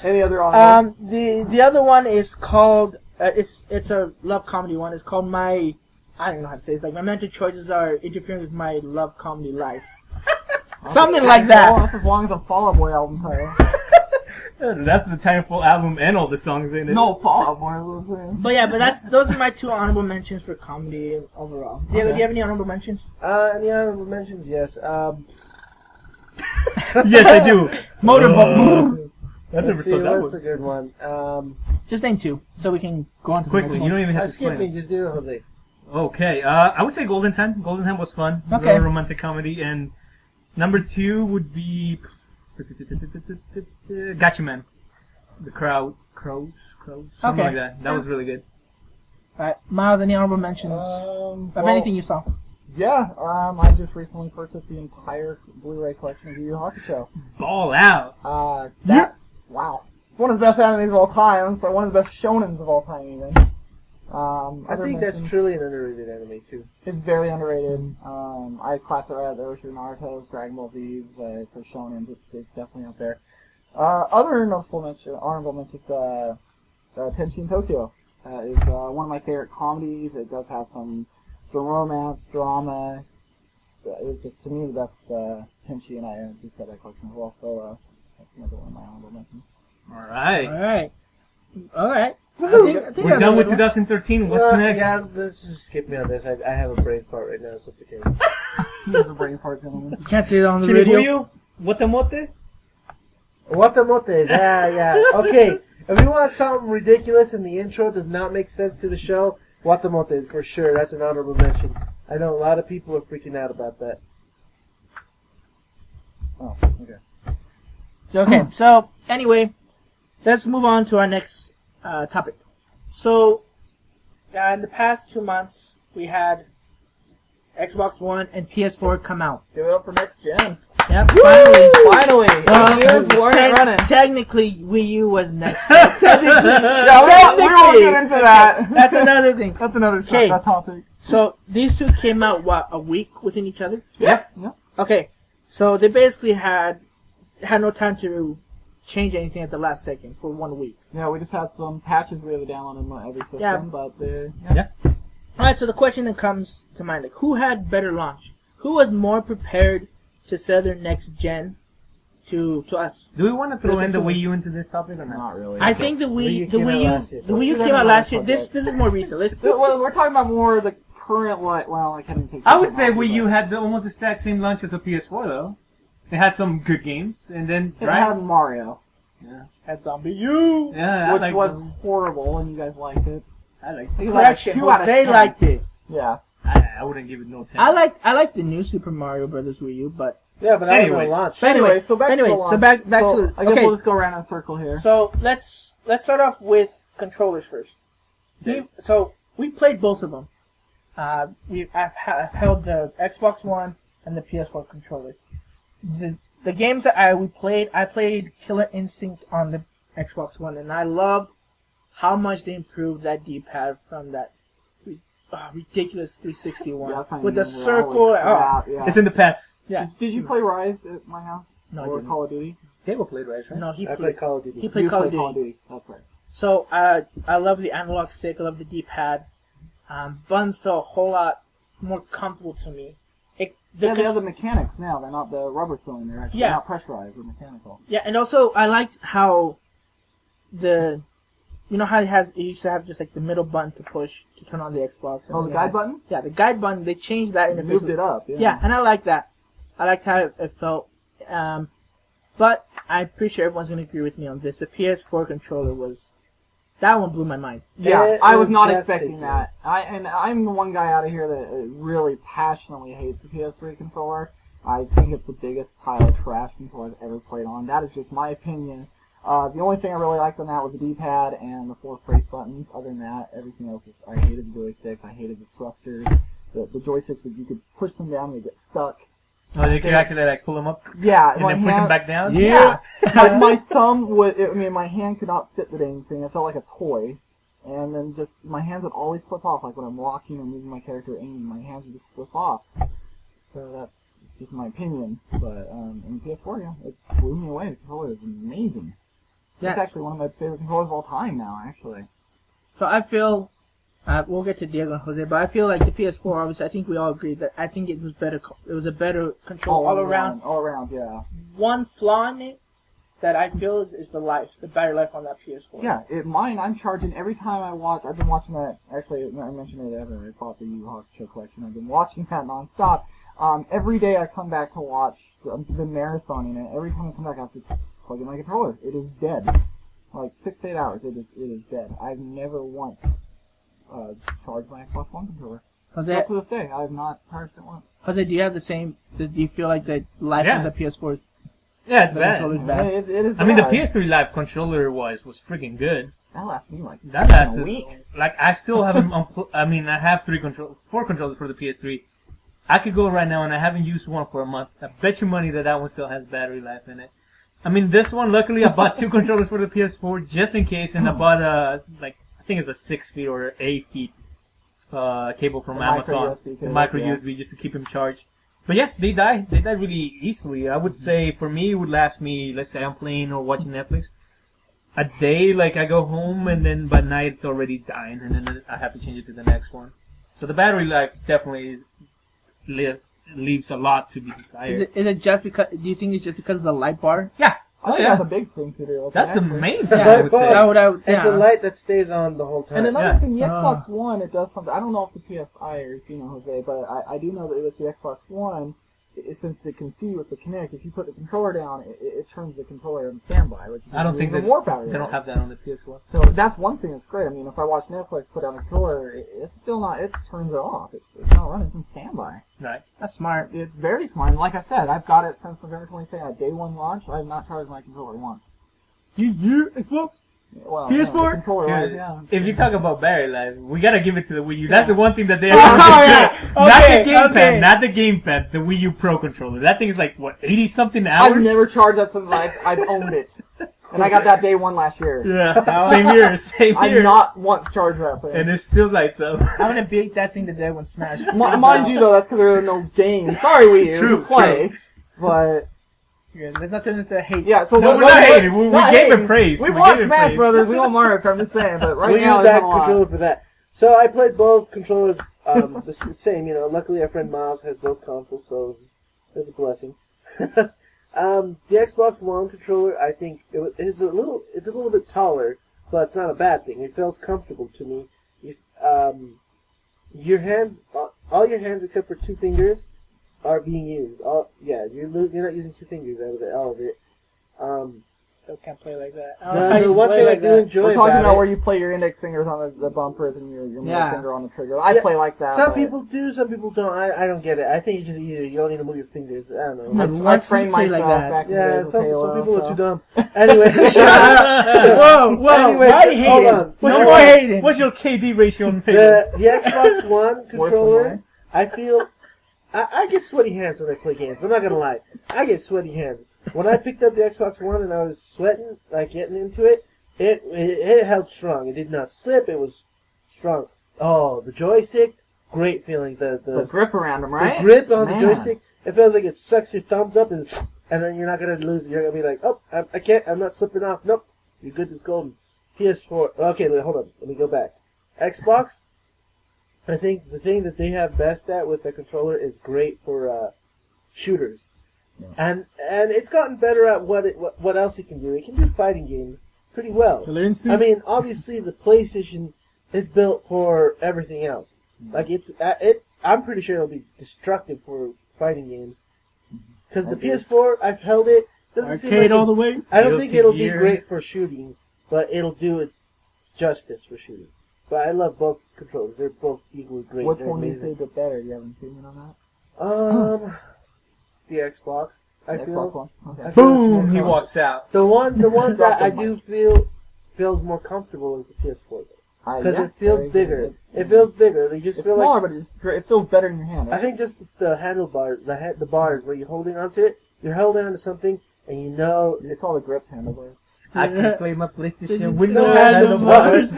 Any other on? The other one is called it's a love comedy one. It's called I don't know how to say it. It's like my mental choices are interfering with my love comedy life. Something like that. That's as long as a Fall Out Boy album title. That's the title album and all the songs in it. No, Fall Out Boy. Was saying. But yeah, those are my 2 honorable mentions for comedy overall. Do you have any honorable mentions? Any honorable mentions? Yes. Yes, I do. Motorboat. I never Let's see, saw that what's one. a good one? Just name 2, so we can go on to Quickly, the you next don't one. even have to Skip explain me, it. just do it, Jose. Okay, I would say Golden Time. Golden Time was fun. Okay. Real romantic comedy. And number 2 would be Gotcha Man. The Crows, something Okay. like that. That was really good. Alright, Miles, any honorable mentions of anything you saw? Yeah, I just recently purchased the entire Blu-ray collection of Yu Yu Hakusho. Ball out. Wow. It's one of the best animes of all time. It's like one of the best shonens of all time, even. I think that's truly an underrated anime, too. It's very underrated. I class it right at there with your Naruto's, Dragon Ball Z's, for shonens. It's definitely up there. Other honorable mentions, Tenshin Tokyo is one of my favorite comedies. It does have some romance, drama. It's just, to me, the best Tenshin, and I just got that collection as well. So that's another one of my honorable mentions. All right. I think We're that's done a with good one. 2013. What's next? Yeah, let's just skip me on this. I have a brain fart right now, so it's okay. He has a brain fart, gentlemen. You can't say it on the radio. Chiribuyo? Watamote? Watamote, yeah. Okay, if you want something ridiculous and the intro does not make sense to the show, Watamote, for sure. That's an honorable mention. I know a lot of people are freaking out about that. Oh, okay. So anyway, let's move on to our next topic. So, in the past 2 months, we had Xbox One and PS4 come out. Give it up for next gen. Yep, finally. Years weren't running. Technically, Wii U was next gen. Technically. We won't get into that. That's another thing. That's another Okay. topic. So, these 2 came out, a week within each other? Yep. Okay, so they basically had no time to change anything at the last second for 1 week. Yeah, we just had some patches we had to download in every system, Yeah. but Alright, so the question that comes to mind, like, who had better launch? Who was more prepared to sell their next gen to us? Do we want to throw in the consumer. Wii U into this topic or not? not really. I think the Wii U last came out last year. This is more recent. Well, we're talking about more the current, I can't even think. I would say Wii U had almost the exact same launch as a PS4, though. It had some good games, and then, It right? had Mario, Had Zombie U. Yeah, I which like was them. horrible, and you guys liked it. I like It was Correction, 2 out of Jose 10. liked it. Yeah. I wouldn't give it no 10. I like the new Super Mario Brothers Wii U, but Yeah, but that was Anyways. a launch. But anyway, so back to the launch. back So, to the, I guess okay. we'll just go around in a circle here. So let's start off with controllers first. So we played both of them. I've held the Xbox One and the PS4 controller. The games that I played Killer Instinct on the Xbox One, and I loved how much they improved that D-pad from that ridiculous 360 one Yeah, that's not with the even circle. really crap, yeah. It's in the past. Yeah. Did you play Rise at my house? No, I or didn't. Call of Duty? Diego played Rise, right? No, he I played. played Call of Duty. He played You Call of played Duty. That's right. So I love the analog stick. I love the D-pad. Buttons felt a whole lot more comfortable to me. They have the mechanics now. They're not the rubber filling. They're actually not pressurized. They're mechanical. Yeah, and also I liked how you know how it used to have just like the middle button to push to turn on the Xbox. Oh, the guide button? Yeah, the guide button. They changed that in They the moved it up. Yeah. Yeah, and I like that. I liked how it felt. But I'm pretty sure everyone's gonna agree with me on this. The PS4 controller was That one blew my mind. Yeah, I was not That's expecting ridiculous. that. I'm the one guy out of here that really passionately hates the PS3 controller. I think it's the biggest pile of trash controller I've ever played on. That is just my opinion. The only thing I really liked on that was the D-pad and the 4 face buttons. Other than that, everything else is, I hated the joysticks. I hated the thrusters. The joysticks, you could push them down and they get stuck. Oh, you could actually like pull them up Yeah, and then push them back down? Yeah. Like my thumb would, my hand could not fit the dang thing. It felt like a toy. And then just, my hands would always slip off. Like when I'm walking or moving my character aiming, my hands would just slip off. So that's just my opinion. But, in PS4, yeah, it blew me away. The controller is amazing. Yeah. It's actually one of my favorite controllers of all time now, actually. So I feel, we'll get to Diego and Jose, but I feel like the PS4, obviously, I think we all agree that I think it was better. It was a better control all around. All around, yeah. One flaw in it that I feel is the battery life on that PS4. Yeah, mine, I'm charging every time I watch. I've been watching that. Actually, I mentioned it ever. I bought the Yu Show collection. I've been watching that nonstop. Every day I come back to watch. I've been marathoning it. Every time I come back, I have to plug in my controller. It is dead. Like 6 to 8 hours. It is dead. I've never once charged my Xbox One controller. Jose, Up to this day, I have not charged it once. Jose, do you have the same? Do you feel like the life Yeah. of the PS4 is Yeah, it's the bad. controller's bad? It is I mean, the bad. PS3 Live controller-wise was freaking good. That lasted me like That lasted a week. Like I still haven't. I mean, I have 4 controllers for the PS3. I could go right now, and I haven't used one for a month. I bet you money that one still has battery life in it. I mean, this one, luckily, I bought 2 controllers for the PS4 just in case, and I bought I think it's a 6 feet or 8 feet cable from Amazon, micro USB, just to keep them charged. But yeah, they die. They die really easily. I would say for me, it would last me. Let's say I'm playing or watching Netflix. A day, like I go home, and then by night it's already dying, and then I have to change it to the next one. So the battery life definitely leaves a lot to be desired. Is it just because? Do you think it's just because of the light bar? Yeah. I think that's a big thing to do. That's the actually. main thing Yeah, I would say. That would, It's a yeah. light that stays on the whole time. And another Yeah. thing, the Xbox One, it does something. I don't know if the PSI or if you know, Jose, but I do know that with the Xbox One, since it can see with the Kinect, if you put the controller down, it turns the controller on standby. Which I don't think even that more battery they don't life. have that on the PS1. So that's one thing that's great. I mean, if I watch Netflix, put down the controller, it's still not. It turns it off. It's not running. It's in standby. Right. That's smart. It's very smart. And like I said, I've got it since November 22nd, day one launch. I have not charged my controller once. You Xbox? Well, PS4? yeah, the controller life, Dude, yeah. if you talk about battery life, we gotta give it to the Wii U. That's the one thing that they Oh, yeah. good. Not Okay, the gamepad, okay. not the gamepad, the Wii U Pro controller. That thing is like, what, 80-something hours? I've never charged that since I've owned it. And I got that day one last year. Yeah, same I've here. not once charged that thing. And it still lights up. I'm gonna beat that thing to death when Smash. Mind you, though, that's because there are no games. Sorry, Wii U, True, to play. But, Let's not turn this into hate. yeah, so... No, we're not hating. We gave it praise. We We want gave it Smash praise. Brothers, we want Mario Kart, I'm just saying, but right we'll now use there's that not a lot. controller for that. So I played both controllers the same. You know, luckily our friend Miles has both consoles, so it's a blessing. The Xbox One controller, I think it's a little bit taller, but it's not a bad thing. It feels comfortable to me. If your hands, all your hands except for 2 fingers, are being used. You're not using 2 fingers out of it. Still can't play like that. The one thing I do enjoy We're talking about about it, where you play your index fingers on the bumpers and your middle Yeah. finger on the trigger. I Yeah, play like that. some but people do, some people don't. I don't get it. I think it's just easier. You don't need to move your fingers. I don't know. No, I once you trained play like myself that. back in the Yeah, days some with Halo, people so. are too dumb. Anyway, Whoa, Anyways, why you hold hating? on. No more hating. What's your KD ratio on Halo? the Xbox One Worse controller, than mine. I feel I get sweaty hands when I play games. I'm not gonna lie. I get sweaty hands. When I picked up the Xbox One and I was sweating, like getting into it, it held strong. It did not slip. It was strong. Oh, the joystick, great feeling. The grip around them, right? The grip on Man. the joystick, it feels like it sucks your thumbs up, and then you're not gonna lose it. You're gonna be like, oh, I can't. I'm not slipping off. Nope, you're good. It's golden. PS4. Okay, hold on. Let me go back. Xbox. I think the thing that they have best at with the controller is great for shooters, and it's gotten better at what else it can do. It can do fighting games pretty well. Killer Instinct? I mean, obviously the PlayStation is built for everything else. Like I'm pretty sure it'll be destructive for fighting games. Because the PS4, I've held it. Doesn't seem Arcade like all the way. I don't think Guilty it'll Gear. be great for shooting, but it'll do its justice for shooting. But I love both controllers. They're both equally great. Which They're one do you amazing. say the better? Do you have an opinion on that? The Xbox. I The feel. Xbox one? Okay. I feel it's Boom! more He comfortable. walks out. The one Drop that the I mic. do feel feels more comfortable is the PS4 because Yeah, it feels very bigger. good. It feels bigger. They just It's feel smaller, like but it feels better in your hand. I think just the handlebar, the bars where you're holding onto it. You're holding onto something, and you know It's called a grip handlebar. I can play my PlayStation with with no no handlebars.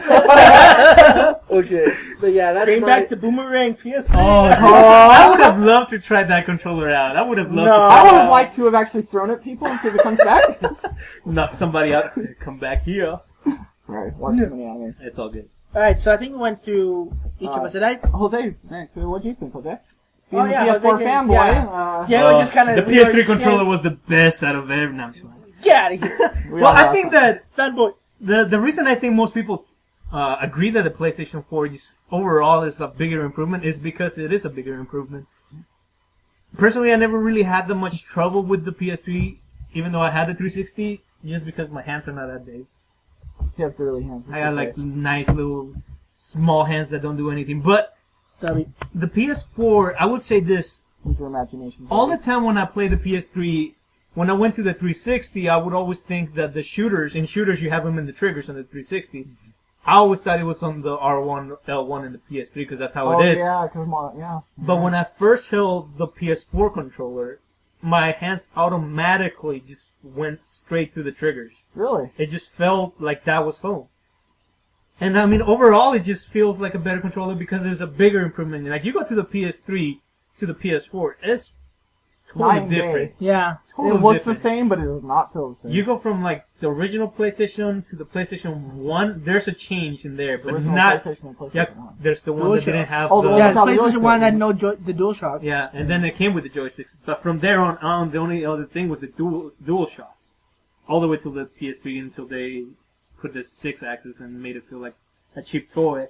Okay, but yeah, that's Bring my. back the boomerang PS3. I would have loved to try that controller out. I would have loved No. to I try would it have out. liked to have actually thrown at people and see if it comes back. Knock somebody out. Come back here. Sorry, watch too many anime. It's all good. Alright, so I think we went through each of us. Did I? Jose's next. What do you think, Jose? Oh, Being yeah, a Jose PS4 did- fanboy. yeah. Yeah, we just kind The of. PS3 controller was the best out of every. No, I'm just kidding. Get out of here. Well, I think that Fanboy. the reason I think most people agree that the PlayStation 4 just overall is a bigger improvement is because it is a bigger improvement. Personally, I never really had that much trouble with the PS3, even though I had the 360, just because my hands are not that big. He has girly hands. I got like nice little small hands that don't do anything. But Stubby. the PS4, I would say this, Use your imagination. all the time when I play the PS3, when I went to the 360, I would always think that the shooters, in shooters you have them in the triggers on the 360. I always thought it was on the R1, L1 and the PS3 because that's how it is. Yeah, because yeah. But when I first held the PS4 controller, my hands automatically just went straight to the triggers. Really? It just felt like that was home. And I mean, overall, it just feels like a better controller because there's a bigger improvement. Like, you go to the PS3 to the PS4, it's totally Night and day. different. Yeah. Totally It looks different. the same, but it does not feel the same. You go from, like, the original PlayStation to the PlayStation 1, there's a change in there, The but original not... PlayStation and PlayStation Yeah, 1. there's the one that DualShock. didn't have Oh, the the... one Yeah, without the PlayStation joystick. 1 had no the DualShock. Yeah, and then it came with the joysticks. But from there on, the only other thing was the DualShock. All the way to the PS3 until they put the 6-axis and made it feel like a cheap toy.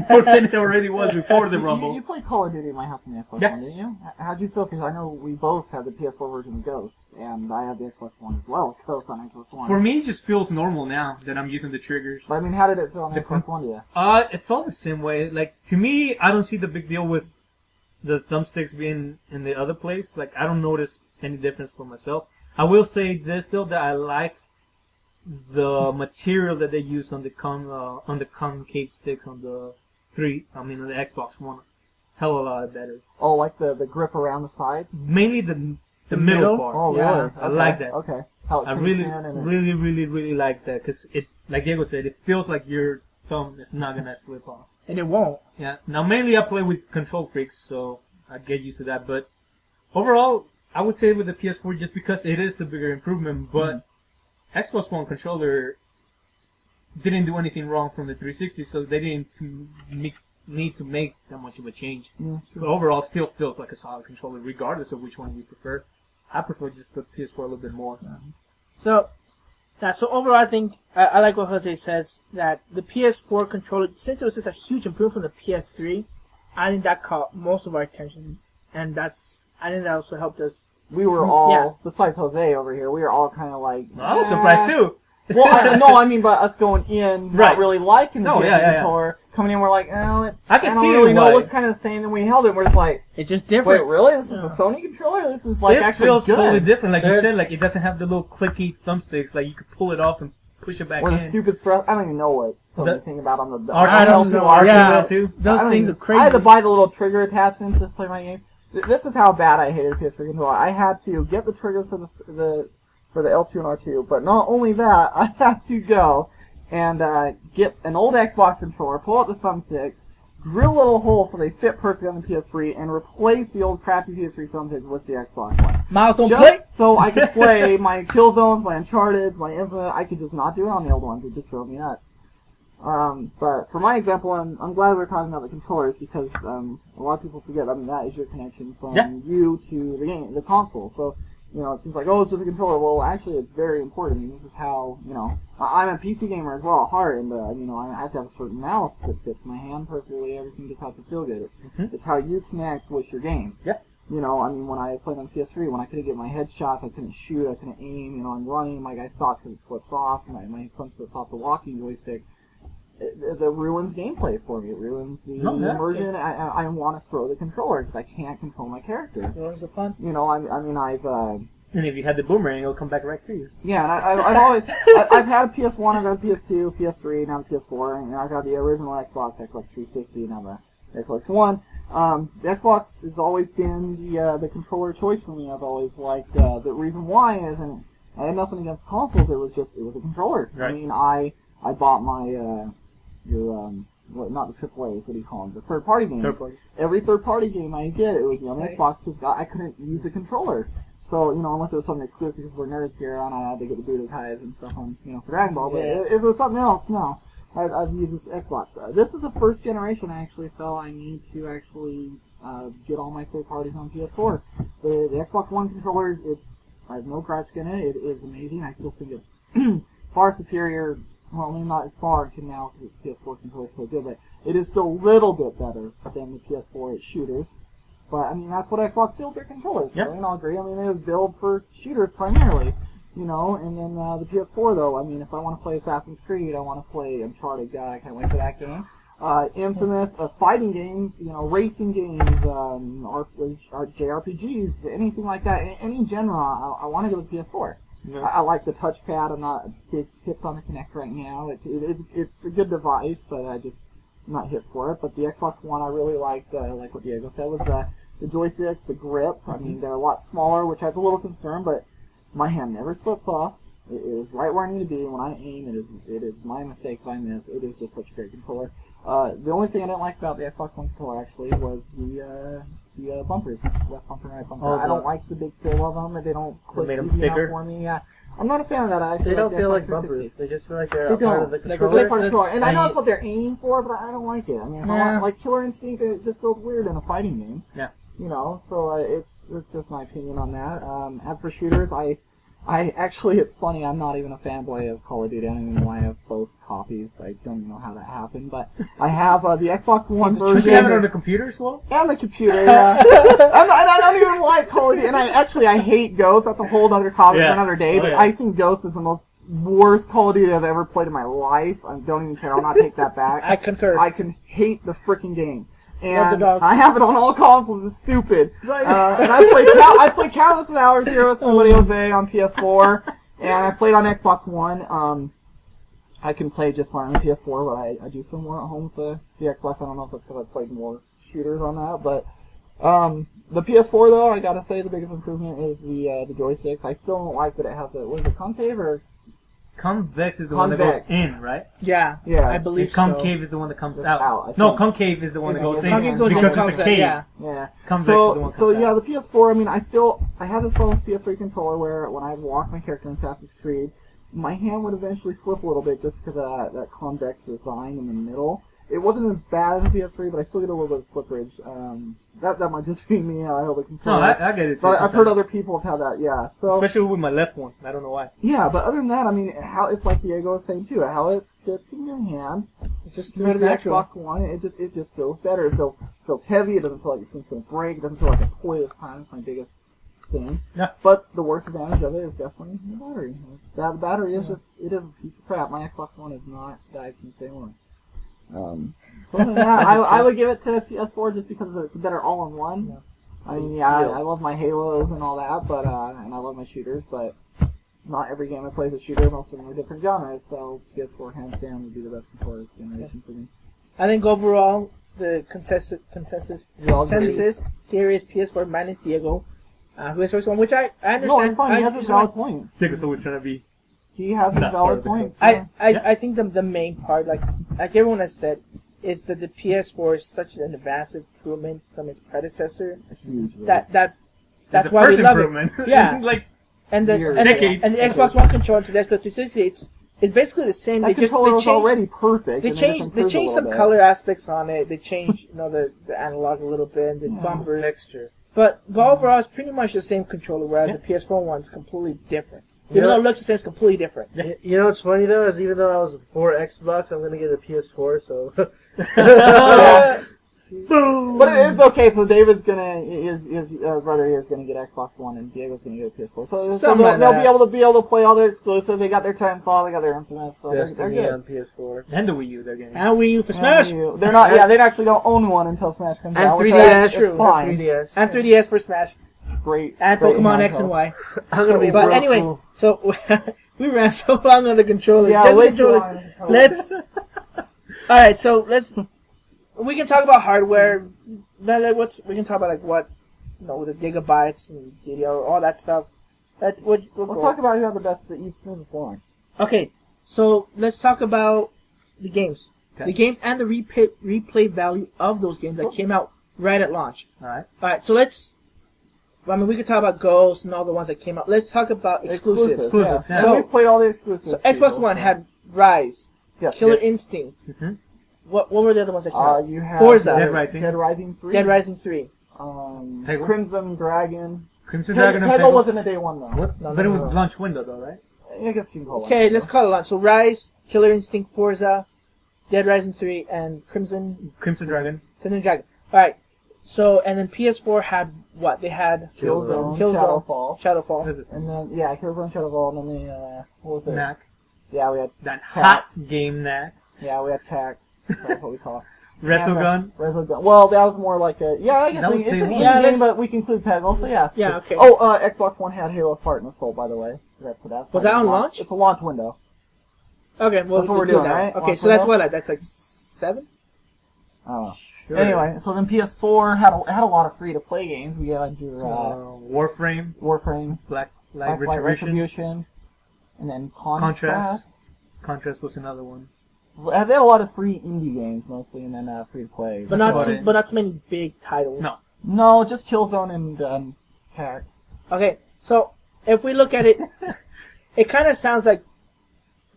More than it already was before the Rumble. You played Call of Duty at my house on the Xbox Yeah. One, didn't you? How'd you feel? Because I know we both had the PS4 version of Ghost, and I had the Xbox One as well. Ghost on Xbox One. For me, it just feels normal now that I'm using the triggers. But I mean, how did it feel on the The Xbox One to you? It felt the same way. Like, to me, I don't see the big deal with the thumbsticks being in the other place. Like, I don't notice any difference for myself. I will say this, though, that I like the material that they use on the concave sticks on the on the Xbox One. Hell of a lot better. Oh, like the grip around the sides? Mainly the middle? middle part. Oh, Yeah, really? I like that. Okay. How it I sinks really, in and it- really like that because it's like Diego said. It feels like your thumb is not gonna slip off. And it won't. Yeah. Now mainly I play with control freaks, so I get used to that. But overall, I would say with the PS4 just because it is a bigger improvement. But Xbox One controller didn't do anything wrong from the 360, so they didn't need to make that much of a change. Yeah, that's true. But overall, still feels like a solid controller, regardless of which one you prefer. I prefer just the PS4 a little bit more. So, so overall, I think I like what Jose says that the PS4 controller, since it was such a huge improvement from the PS3, I think that caught most of our attention, and I think that also helped us. We were all, Yeah. besides Jose over here, we were all kind of like... I was surprised too. Well, I mean by us going in, Right. not really liking the No, PS4 yeah. controller, coming in, we're like, oh, I can don't see really know. why. It looks kind of the same, and we held it, and we're just like, It's just wait, different. really? This is Yeah. a Sony controller? This is like It actually feels good. totally different. Like you There's- said, like it doesn't have the little clicky thumbsticks. Like you could pull it off and push it back Or in. the stupid thrust. I don't even know what Sony The- think about on the I don't know. RT Yeah. will too. Those I don't things even- are crazy. I had to buy the little trigger attachments just to play my game. This is how bad I hated PS3 controller. I had to get the triggers for the L2 and R2, but not only that, I had to go and get an old Xbox controller, pull out the thumbsticks, drill little holes so they fit perfectly on the PS3, and replace the old crappy PS3 thumbsticks with the Xbox one. Miles, don't Just play. so I could play my Killzones, my Uncharted, my Infinite. I could just not do it on the old ones. It just drove me nuts. But for my example, I'm glad we're talking about the controllers because a lot of people forget. I mean, that is your connection from you to the game, the console. So, you know, it seems like, oh, it's just a controller. Well, actually, it's very important. I mean, this is how, you know, I'm a PC gamer as well at heart, and, you know, I have to have a certain mouse that fits my hand perfectly. Everything just has to feel good. It's how you connect with your game. Yeah. You know, I mean, when I played on PS3, when I couldn't get my headshots, I couldn't shoot, I couldn't aim, you know, I'm running, my guy stops because it slips off, my thumb slips off the walking joystick. it ruins gameplay for me. It ruins the immersion. I want to throw the controller because I can't control my character. It ruins the fun. You know, I mean, I've... and if you had the boomerang, it'll come back right to you. Yeah, and I've always... I've had a PS1, I've had a PS2, PS3, now the PS4, and I've got the original Xbox 360, and now the Xbox One. The Xbox has always been the controller choice for me. I've always liked... the reason why is, and I had nothing against consoles, it was a controller. Right. I mean, I bought my... not the AAA, what do you call them? The third-party games. Third-party. Every third-party game I did, it was on the Xbox because I couldn't use a controller. So, you know, unless it was something exclusive because we're nerds here and I had to get the Budokai and stuff on, you know, for Dragon Ball. But if it was something else, no. I've used this Xbox. This is the first generation I actually felt I need to actually get all my third parties on PS4. The Xbox One controller, I have no gripes in it. It is amazing. I still think it's far superior. Well, maybe not as far to now because its PS4 controller is so good, but it is still a little bit better than the PS4 at shooters. But, I mean, that's what Xbox built their controllers for. Yep. And I'll agree. I mean, it was built for shooters primarily, you know. And then the PS4, though, I mean, if I want to play Assassin's Creed, I want to play Uncharted, I can't wait for that game. Infamous, fighting games, you know, racing games, JRPGs, anything like that, any genre, I want to go to the PS4. Yeah. I like the touchpad. I'm not big hip on the Kinect right now. It's a good device, but I'm not hip for it. But the Xbox One, I really liked, like what Diego said, was the joysticks, the grip. I mean, they're a lot smaller, which I was a little concerned, but my hand never slips off. It is right where I need to be. When I aim, it is my mistake if I miss. It is just such a great controller. The only thing I didn't like about the Xbox One controller, actually, was the bumpers, left bumper and right bumper. I don't like the big feel of them. They don't click easy enough for me. I'm not a fan of that. They don't feel like bumpers. They just feel like they're a part of the controller. They're part of the controller. And I know that's what they're aiming for, but I don't like it. I mean, like Killer Instinct, it just feels weird in a fighting game. Yeah. You know, so it's just my opinion on that. As for shooters, I actually, it's funny, I'm not even a fanboy of Call of Duty. I don't even know why I have both copies. I don't even know how that happened, but I have the Xbox One version. You have it on the computer as well? And the computer, yeah. I don't even like Call of Duty, and I hate Ghost. That's a whole other topic for another day, but I think Ghost is the most worst Call of Duty I've ever played in my life. I don't even care. I'll not take that back. I concur. I can hate the freaking game. And I have it on all consoles. It's stupid. And I played countless of hours here with somebody Jose on PS4, and I played on Xbox One. I can play just fine on PS4, but I do feel more at home with the Xbox. I don't know if that's because I played more shooters on that, but the PS4 though, I gotta say the biggest improvement is the joysticks. I still don't like that it has what is it, concave or? Convex is the one that goes in, right? Yeah, I believe so. Concave is the one that comes out. No, concave is the one that goes in. Concave goes because in, it's a cave. Yeah. Convex is the one that comes out. Yeah, the PS4, I mean, I have this bonus PS3 controller where when I walk my character in Assassin's Creed, my hand would eventually slip a little bit just because of that convex design in the middle. It wasn't as bad as the PS3, but I still get a little bit of slipperage. That might just be me. I hold the controller. No, I get it too. But I've heard other people have had that, yeah. So, especially with my left one. I don't know why. Yeah, but other than that, I mean, how it's like Diego was saying too, how it fits in your hand. It's just the Xbox One, it just feels better. It feels heavy. It doesn't feel like it's going to break. It doesn't feel like a toy this time. It's my biggest thing. Yeah. But the worst advantage of it is definitely the battery. The battery is it is a piece of crap. My Xbox One has not died since day one. I would give it to PS4 just because it's better all-in-one. Yeah. I mean, I love my Halos and all that, but and I love my shooters, but not every game I play is a shooter. Most of them are different genres, so PS4 hands down would be the best controller generation for me. I think overall the consensus here is PS4 minus Diego, who has first one, which I understand. No, it's fine. He has his valid points. Diego's always trying to be. He has his valid points. I think the main part, like everyone has said, is that the PS4 is such an advanced improvement from its predecessor. That's why we love it. Yeah, and the Xbox One controller to the Xbox 360, it's basically the same. That controller was already perfect. They changed some color aspects on it. They changed the analog a little bit, the bumpers, texture. But overall, it's pretty much the same controller. Whereas the PS4 one's completely different. Even though it looks the same, it's completely different. You know what's funny though is even though I was for Xbox, I'm gonna get a PS4. So But it's okay. So David's his brother here is gonna get Xbox One, and Diego's gonna get a PS4. So they'll be able to play all their exclusives. They got their Titanfall, they got their Infamous, so they're good. On PS4 and the Wii U, they're getting. And Wii U for Smash. They're not. Yeah, they actually don't own one until Smash comes and out. 3DS, Which is fine. 3DS, And 3DS for Smash. Great. And great Pokemon handheld. X and Y. I'm gonna be But broke. anyway, so we ran so long on the controller. Yeah, Just way the too long controllers. on the controller. Let's. All right, so let's. We can talk about hardware. Then we can talk about like what, the gigabytes and DDR, all that stuff. We'll Let's talk about who had the best, the smoothest line. Okay, so let's talk about the games. Okay. The games and the replay value of those games that came out right at launch. All right. All right, so let's. We could talk about Ghost and all the ones that came out. Let's talk about exclusives. Exclusive, yeah. So- we played all the exclusives. So Xbox One had Rise, Yes. Killer Yes. Instinct. Mhm. What were the other ones that came out? You have Forza. Dead Rising. Dead Rising 3. Dead Rising 3. Peggle? Crimson Dragon. Crimson Dragon and Peggle Peggle. wasn't a day one though. What? No, But no, it no. was launch window though, right? I guess you can call it. Okay, let's call it launch. So Rise, Killer Instinct, Forza, Dead Rising 3, and Crimson Dragon. Dragon. Alright, so, and then PS4 had what? They had Killzone, Killzone, Shadowfall. Shadowfall. What is this? And then, yeah, Killzone, Shadowfall, and then what was it? Knack. Yeah, we had, That hot game Knack. yeah, we had Tac. That's what we call it. Resogun. Resogun. Well, that was more like a, yeah, I guess That was it's an day indie one. Yeah, game, but we can include Peggle, so yeah. Yeah, okay. Oh, Xbox One had Halo Heart and Soul, by the way. Was that on launch? It's a launch window. Okay, well, That's what we're do doing, that. right? Okay, Launch so that's window? what, that's like 7? I don't know. Sure. Anyway, so then PS4 had a lot of free-to-play games. We had your Warframe. Warframe, Black Flag Blacklight Retribution. Retribution, and then Contrast. Contrast was another one. They had a lot of free indie games mostly, and then free-to-play. But That's not about it. but not too many big titles. No. No, just Killzone and Tac. Okay, so if we look at it, it kind of sounds like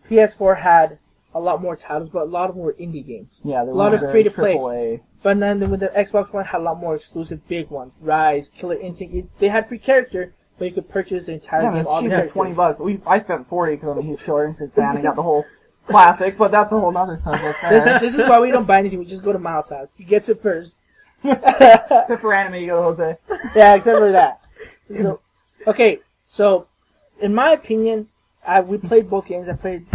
PS4 had a lot more titles, but a lot of them were indie games. Yeah, there A lot was of free-to-play. AAA. But then with the Xbox One had a lot more exclusive big ones. Rise, Killer Instinct. They had free character, but you could purchase the entire Yeah, game. it's All the cheap at characters. $20. I spent $40 because I'm a huge Killer Instinct fan and got the whole classic, but that's a whole other subject. This is why we don't buy anything. We just go to Miles' house. He gets it first. Except for anime, you go to Jose. Yeah, except for that. So, okay, so in my opinion, we played both games. I played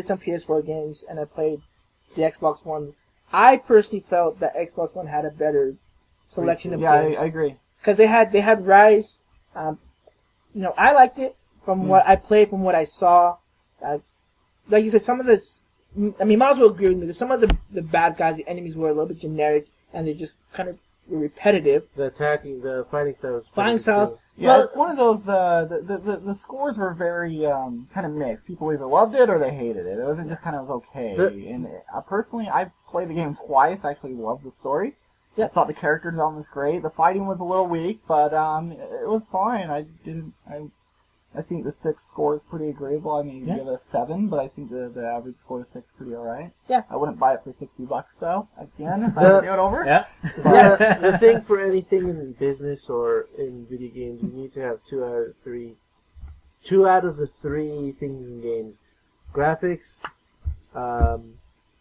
some PS4 games, and I played the Xbox One. I personally felt that Xbox One had a better selection of games. I agree. Because they had Rise. I liked it from what I played, from what I saw. Like you said, some of the, Miles will agree with me. That some of the bad guys, the enemies were a little bit generic, and they just kind of were repetitive. The fighting styles. Fighting styles. Yeah, Well, it's one of those. The scores were very kind of mixed. People either loved it or they hated it. It wasn't just kind of okay. And personally, I've played the game twice. I actually loved the story. Yeah. I thought the character design was great. The fighting was a little weak, but it was fine. I think the 6 score is pretty agreeable. I mean, you give it a 7, but I think the average score is 6 pretty alright. Yeah. I wouldn't buy it for $60 though. Again, if I had to do it over. Yeah. The thing for anything in business or in video games, you need to have 2 out of 3. 2 out of the 3 things in games: graphics,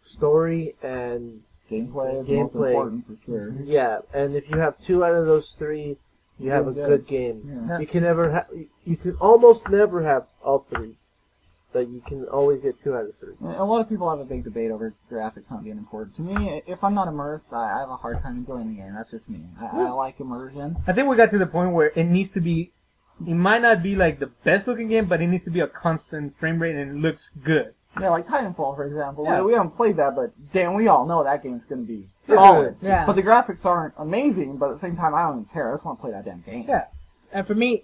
story, and Gameplay is the most important for sure. yeah. And if you have 2 out of those 3, you have a good game. Yeah. You can almost never have all 3, but you can always get 2 out of 3. A lot of people have a big debate over graphics not being important. To me, if I'm not immersed, I have a hard time enjoying the game. That's just me. I like immersion. I think we got to the point where it needs to be. It might not be like the best looking game, but it needs to be a constant frame rate and it looks good. Yeah, like Titanfall, for example. Yeah. We haven't played that, but damn, we all know that game's going to be solid. Yeah. But the graphics aren't amazing, but at the same time, I don't even care. I just want to play that damn game. Yeah. And for me,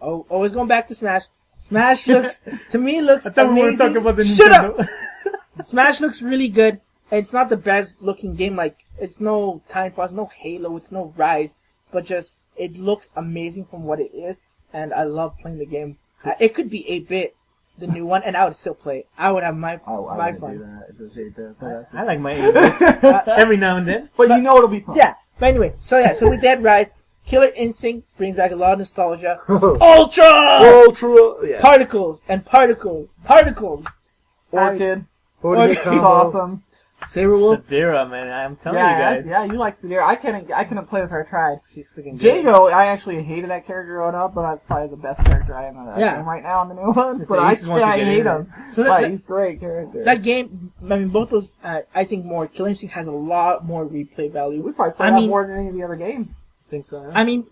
always going back to Smash. Smash looks amazing. I thought we were talking about the Shut Nintendo. up! Smash looks really good. It's not the best looking game. Like, it's no Titanfall, it's no Halo, it's no Rise, but just it looks amazing from what it is. And I love playing the game. It could be 8-bit, the new one, and I would still play it. I would have my I my wouldn't fun. do that. It just hate that. I like my 8-bits every now and then. But you know it'll be fun. Yeah. But anyway, so with Dead Rise, Killer Instinct brings back a lot of nostalgia. Ultra! Yeah. Particles and particles. Orchid. Orchid Orchid. It's combo. awesome. Saberwolf. Sadira, man, I'm telling you Yeah, guys. yeah, you like Sadira. I couldn't play with her. I tried. She's freaking good. Jago, I actually hated that character growing up, but that's probably the best character I am in that game right now in the new one. But I hate him. So he's a great character. That game, I mean, both those, I think more, Killer Instinct has a lot more replay value. We probably played that more than any of the other games. I think so. I mean,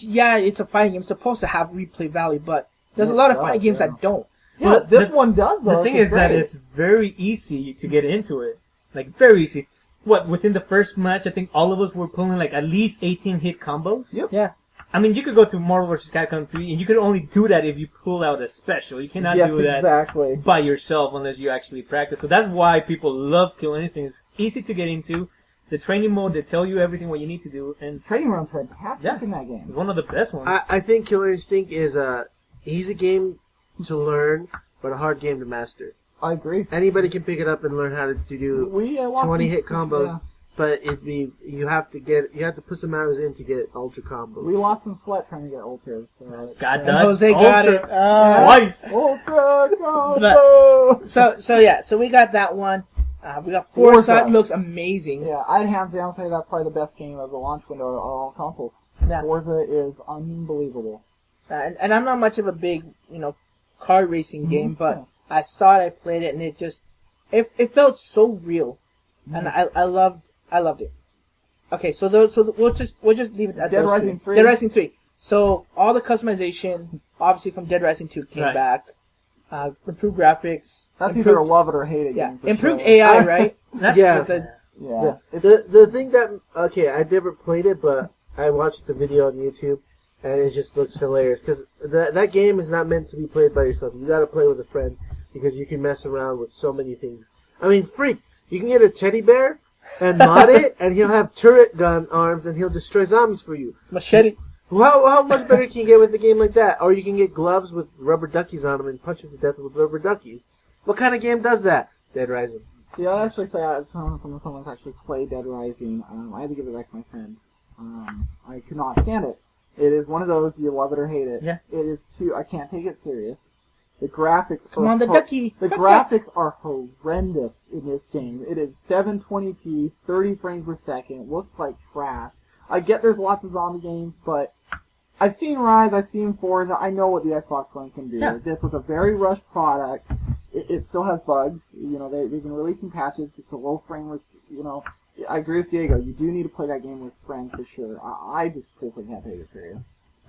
yeah, it's a fighting game. It's supposed to have replay value, but there's a lot of fighting games that don't. Yeah, but this one does, though. The thing is that it's very easy to get into it. Like, very easy. Within the first match, I think all of us were pulling, like, at least 18 hit combos? Yep. Yeah. I mean, you could go to Marvel vs. Capcom 3, and you could only do that if you pull out a special. You cannot do that by yourself unless you actually practice. So that's why people love Killer Instinct. It's easy to get into. The training mode, they tell you everything what you need to do. And training run's fantastic in that game. It's one of the best ones. I think Killer Instinct is a easy game to learn, but a hard game to master. I agree. Anybody can pick it up and learn how to do 20 hit combos, but you have to put some hours in to get ultra combos. We lost some sweat trying to get ultras. Got that. Jose got it. Twice. Ultra combo. So we got that one. We got Forza. It looks amazing. Yeah, I'd hands down say that's probably the best game of the launch window of all consoles. Yeah. Forza is unbelievable. And I'm not much of a big, car racing game, but I saw it, I played it, and it felt so real, and I loved it. Okay, so we'll just leave it at Dead Rising 3. Dead Rising 3. So all the customization, obviously from Dead Rising 2, came back. Improved graphics. That's either a love it or hate it. Yeah, game improved AI, right? Yeah. The thing that I never played it, but I watched the video on YouTube. And it just looks hilarious because that game is not meant to be played by yourself. You got to play with a friend because you can mess around with so many things. I mean, freak! You can get a teddy bear and mod it, and he'll have turret gun arms, and he'll destroy zombies for you. Machete. How much better can you get with a game like that? Or you can get gloves with rubber duckies on them and punch them to death with rubber duckies. What kind of game does that? Dead Rising. See, I actually say from someone who's actually played Dead Rising, I had to give it back to my friend. I could not stand it. It is one of those, you love it or hate it. Yeah. It is I can't take it serious. The graphics the graphics are horrendous in this game. It is 720p, 30 frames per second, looks like trash. I get there's lots of zombie games, but I've seen Rise, I've seen Forza, I know what the Xbox One can do. Yeah. This was a very rushed product. It still has bugs. They've been releasing patches. It's a low frame rate, I agree with Diego. You do need to play that game with friends for sure. I just personally can't take it serious.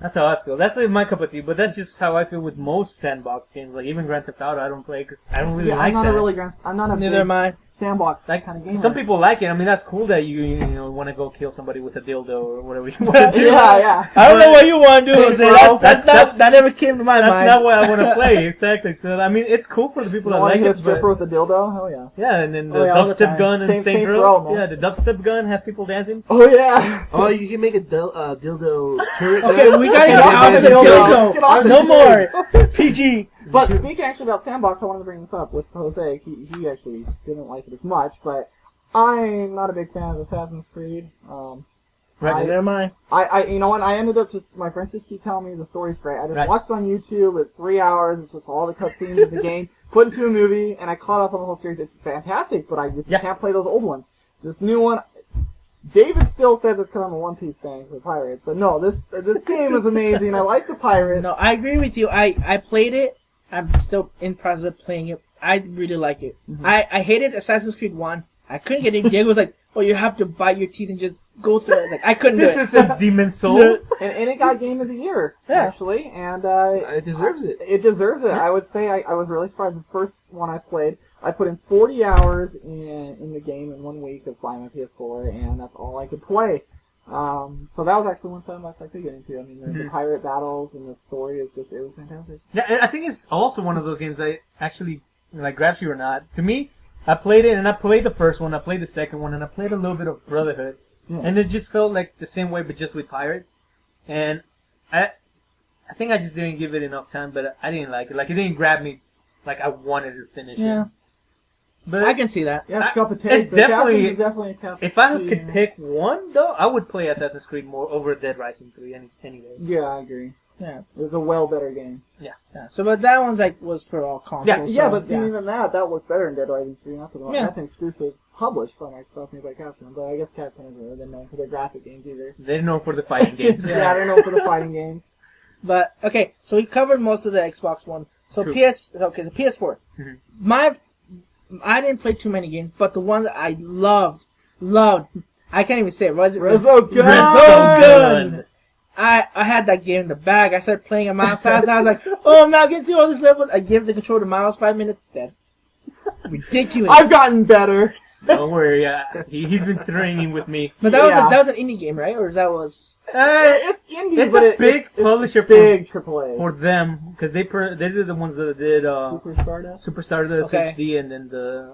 That's how I feel. That's my cup of tea, but that's just how I feel with most sandbox games. Like even Grand Theft Auto, I don't play because I don't really like that. I'm not a Neither am I. Sandbox, that kind of game. Some people like it. I mean, that's cool that you want to go kill somebody with a dildo or whatever you want to do. Yeah. I don't know what you want to do, Jose. That never came to my mind. That's not what I want to play, exactly. So, I mean, it's cool for the people that like it. A stripper with a dildo? Hell yeah. Yeah, and then the dubstep gun and Saint Row. Yeah, the dubstep gun, have people dancing. Oh, yeah. Oh, you can make a dildo turret. Okay, we gotta get out of the dildo. No more. PG. But speaking actually about Sandbox, I wanted to bring this up with Jose. He actually didn't like it as much, but I'm not a big fan of Assassin's Creed. Right, neither am I. You know what? I ended up my friends just keep telling me the story's great. I just watched it on YouTube. It's 3 hours. It's just all the cutscenes of the game put into a movie, and I caught up on the whole series. It's fantastic, but I just can't play those old ones. This new one, David still says it's because I'm a One Piece fan for pirates, but no, this game is amazing. I like the pirates. No, I agree with you. I played it. I'm still in process of playing it. I really like it. Mm-hmm. I hated Assassin's Creed 1. I couldn't get it. Diego was like, "Oh, you have to bite your teeth and just go through it." I couldn't do it. This is a Demon Souls. and it got Game of the Year, actually. And it deserves it. It deserves it. I would say I was really surprised. The first one I played, I put in 40 hours in the game in 1 week of buying my PS4, and that's all I could play. So that was actually one time I could get into. I mean, the pirate battles and the story it was fantastic. Yeah, I think it's also one of those games that actually grabs you or not. To me, I played it and I played the first one, I played the second one, and I played a little bit of Brotherhood, and it just felt like the same way, but just with pirates. And I think I just didn't give it enough time, but I didn't like it. Like it didn't grab me like I wanted to finish it. But I can see that. Yeah, it's cup of taste. It's definitely a cup. If I could pick one, though, I would play Assassin's Creed more over Dead Rising 3 any day. Yeah, I agree. Yeah. It was a well better game. Yeah. So, but that one's was for all consoles. Yeah, so, but see, even that looks better than Dead Rising 3. That's an exclusive published by Microsoft, made by Capcom. But I guess Capcom isn't really known for their graphic games either. They're known for the fighting games. Yeah, they're known for the fighting games. But okay, so we covered most of the Xbox One. So True. the PS4. Mm-hmm. I didn't play too many games, but the one that I loved. I can't even say it. Was it Resogun? Resogun. I had that game in the bag. I started playing it. Miles fast. I was like, oh, I'm not getting through all this level. I give the controller to Miles 5 minutes. Dead. Ridiculous. I've gotten better. Don't worry, he's been training with me. But that was an indie game, right? Or that was... It's indie, It's but a big publisher big AAA. for them, because they did the ones that did Super Stardust? Super Stardust Okay. HD, and then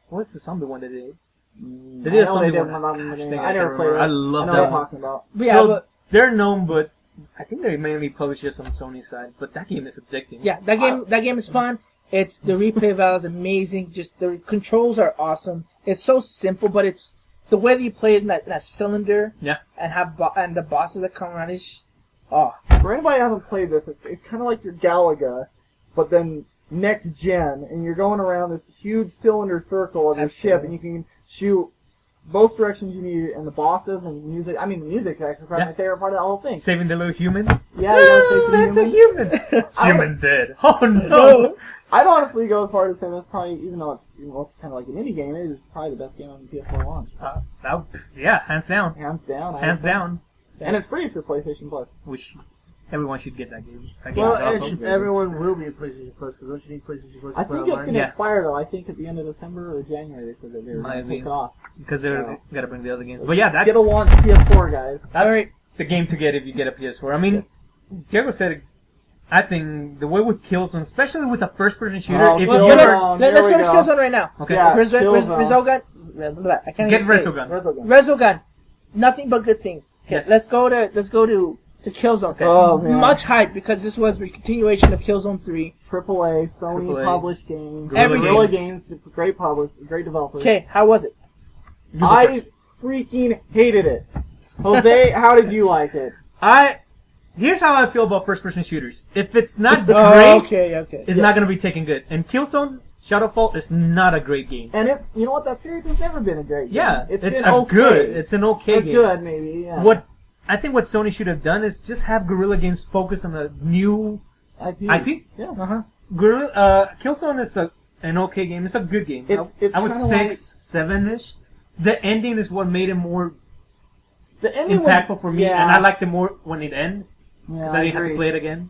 what's the zombie one they did? They I did a know zombie they one. did one on the Dang, name. I I never can't played it. remember. I love I know that what one. you're talking about. But yeah, So, but, they're known, but I think they mainly publish just on Sony's side. But that game is addicting. yeah, that game is fun. It's the replay value is amazing. Just the controls are awesome. It's so simple, but it's the way that you play it in that cylinder. Yeah. And the bosses that come around is oh. For anybody who hasn't played this, it's kind of like your Galaga, but then next gen, and you're going around this huge cylinder circle of your ship, and you can shoot both directions you need, and the bosses and music. I mean, the music is actually probably my favorite part of the whole thing. Saving the little humans. Yeah, you gotta save the humans. Human dead. Oh no. I'd honestly go as far as saying that's probably, even though it's kind of like an indie game, it is probably the best game on the PS4 launch. Yeah, hands down. Hands down. Hands down. And it's free for PlayStation Plus. Which everyone should get that game. That game Well, is awesome. everyone will be a PlayStation Plus, because don't you need PlayStation Plus to I play think it's online? going to Yeah. expire, though. I think at the end of December or January they said that they were going Might to be. take it off. Because they're Yeah. gotta bring the other games. But yeah, Get a launch PS4, guys. that's the game to get if you get a PS4. I mean, Diego said, I think the way with Killzone, especially with a first-person shooter, Oh, if Well, you ever let's go to Killzone right now. okay, Yeah. Resogun. I can't get even say it. Resogun. Resogun. Nothing but good things. Okay, Yes. let's go to Killzone. Okay. Oh, man. Much hype because this was a continuation of Killzone 3. AAA, Sony AAA. published games. Every Guerrilla Games, great publish, great developers. Okay, how was it? You go I first. freaking hated it. Jose, how did you like it? Here's how I feel about first-person shooters. If it's not great, Okay. it's not going to be taken good. And Killzone Shadowfall is not a great game. And it's, you know what, that series has never been a great game. Yeah, it's it's been a okay. good. It's an okay Or game. good, maybe, yeah. I think what Sony should have done is just have Guerrilla Games focus on the new IP. Yeah. Uh-huh. Killzone is an okay game. It's a good game. It's I would kinda 6, 7-ish. The ending is what made it more The ending impactful for me, yeah. and I liked it more when it ended. Yeah, Because I didn't have agree. to play it again.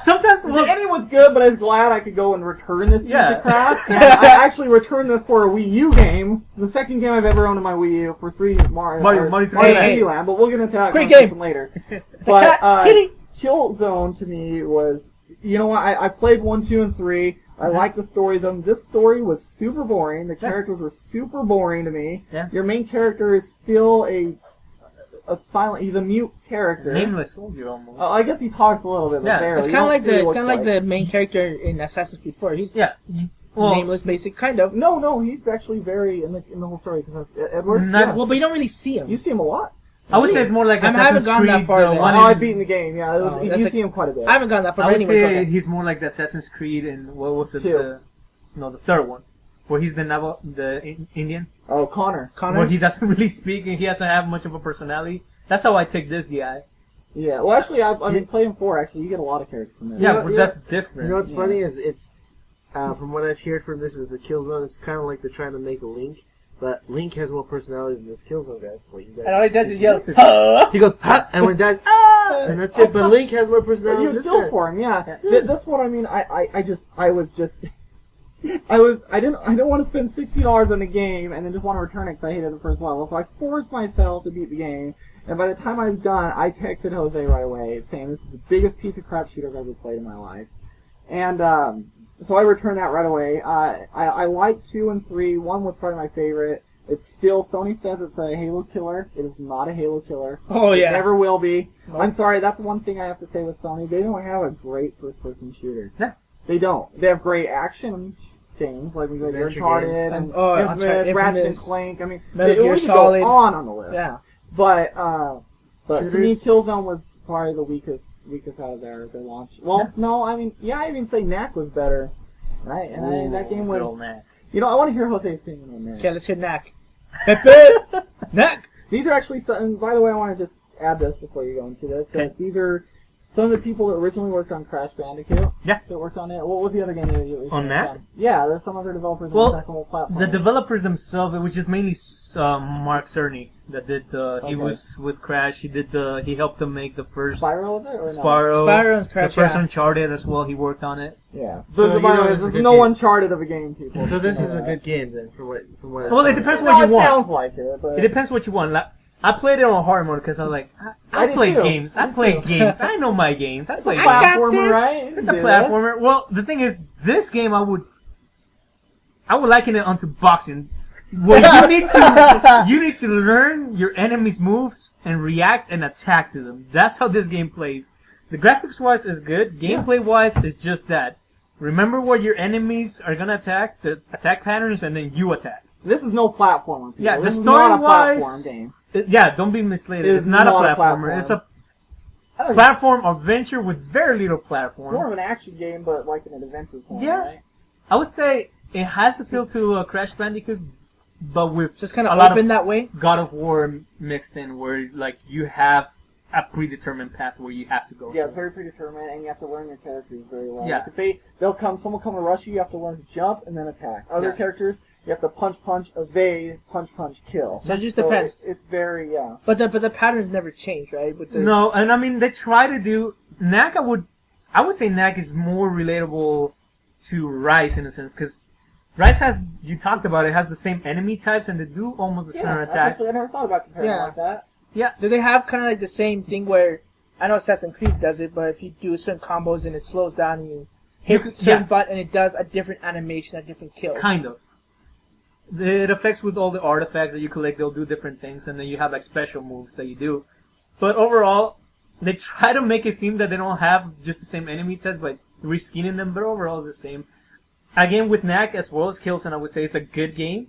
Sometimes The ending was good, but I was glad I could go and return this piece Yeah. of crap. And I actually returned this for a Wii U game, the second game I've ever owned on my Wii U for Mario 3D Land, but we'll get into that Great conversation game. later. But Kitty. Killzone to me was, you know what? I played 1, 2, and 3. I like the story zone. This story was super boring. The characters were super boring to me. Yeah. Your main character is still a silent. He's a mute character. Nameless soldier almost. I guess he talks a little bit, but Yeah. barely. It's You kind don't of like see what he it's looks kind of like the main character in Assassin's Creed 4. He's Yeah. Well, nameless, basic, kind of. No, he's actually very in the whole story. Cause Edward, Not- yeah. Well, but you don't really see him. You see him a lot. I would say it's more like I Assassin's haven't gone Creed. that far the yet. one I've in- beaten the game. Yeah, that's you see him quite a bit. I haven't gone that far. I But would anyway, go say ahead. he's more like the Assassin's Creed and what was it? Two. The third one, where he's the Indian, Oh, Connor. Connor. where he doesn't really speak and he doesn't have much of a personality. That's how I take this guy. Yeah. Well, actually, I've been playing 4. Actually, you get a lot of characters from there. Yeah, know- but yeah. that's different. You know what's Yeah. funny is it's from what I've heard from this is the Killzone. It's kind of like they're trying to make a Link, but Link has more personality than this Killzone guy. Well, you guys- And all he does is yell, "Huh?" He goes, "Ha!" and when that, and that's it. But Link has more But personality you than this still guy. for him, yeah. That's what I mean. I didn't want to spend $60 on a game and then just want to return it because I hated the first level. So I forced myself to beat the game. And by the time I was done, I texted Jose right away saying this is the biggest piece of crap shooter I've ever played in my life. And so I returned that right away. I like 2 and 3. 1 was probably my favorite. It's still, Sony says it's a Halo killer. It is not a Halo killer. Oh, yeah. It never will be. Nope. I'm sorry, that's one thing I have to say with Sony. They don't have a great first-person shooter. Yeah. They don't. They have great action games, like we got Adventure Uncharted games. and Uncharted, Infamous, Ratchet and Infamous. Clank. I mean, Metal we Gear could Solid. go on the list. Yeah. But to me, Shooters. Killzone was probably the weakest week us out of their launch. Well, no, I mean, yeah, I even say Knack was better. Right? And that game was... You know, I want to hear Jose's opinion on that. Okay, let's hear Knack. Knack! These are actually some... By the way, I want to just add this before you go into this. Okay. These are some of the people that originally worked on Crash Bandicoot. Yeah. That worked on it. What was the other game you On Knack? Yeah, there's some other developers Well, on the platform. the developers themselves, it was just mainly Mark Cerny that did the... He was with Crash. He helped them make the first... Spyro, is it? Or Spyro and Crash, the first yeah. Uncharted as well. He worked on it. Yeah. So, So, by the way, it's a there's good no game. Uncharted of a game, people. So this is a good game then, from what Well, it depends what you it want. sounds like it, but... It depends what you want. Like, I played it on hard mode because I was like, I I did play too. games. I Me play too. games. I know my games. I play I got games. platformer, this. right? It's a Yeah. platformer. Well, the thing is, this game I would liken it onto boxing. Well, you need to learn your enemy's moves and react and attack to them. That's how this game plays. The graphics wise is good. Gameplay wise is just that. Remember what your enemies are gonna attack, the attack patterns, and then you attack. This is no platformer. People. Yeah, the this is not a story-wise- platform game. Don't be misled. It It's is not a not a platformer. It's a I don't know, platform adventure with very little platform. more of an action game, but like in an adventure form, Yeah. right? I would say it has the feel to Crash Bandicoot, but with It's just kind a of lot open of that way. God of War mixed in, where like you have a predetermined path where you have to go. Yeah, it's very predetermined, and you have to learn your characters very well. Yeah. Like if someone will come to rush you, you have to learn to jump and then attack. Other Yeah. characters, you have to punch, evade, punch, kill. So it just depends. It's very, yeah. But the patterns never change, right? With the No, and I mean they try to do Knack. I would say Knack is more relatable to Rise in a sense because Rise you talked about it, has the same enemy types and they do almost the similar attacks. Actually, I never thought about comparing Yeah. it like that. Do they have kind of like the same thing where I know Assassin's Creed does it, but if you do certain combos and it slows down and you hit could- certain yeah. button, it does a different animation, a different kill. Kind of. It affects with all the artifacts that you collect. They'll do different things, and then you have like special moves that you do. But overall, they try to make it seem that they don't have just the same enemy types, but reskinning them. But overall, it's the same. Again, with Knack as well as Killzone, I would say it's a good game,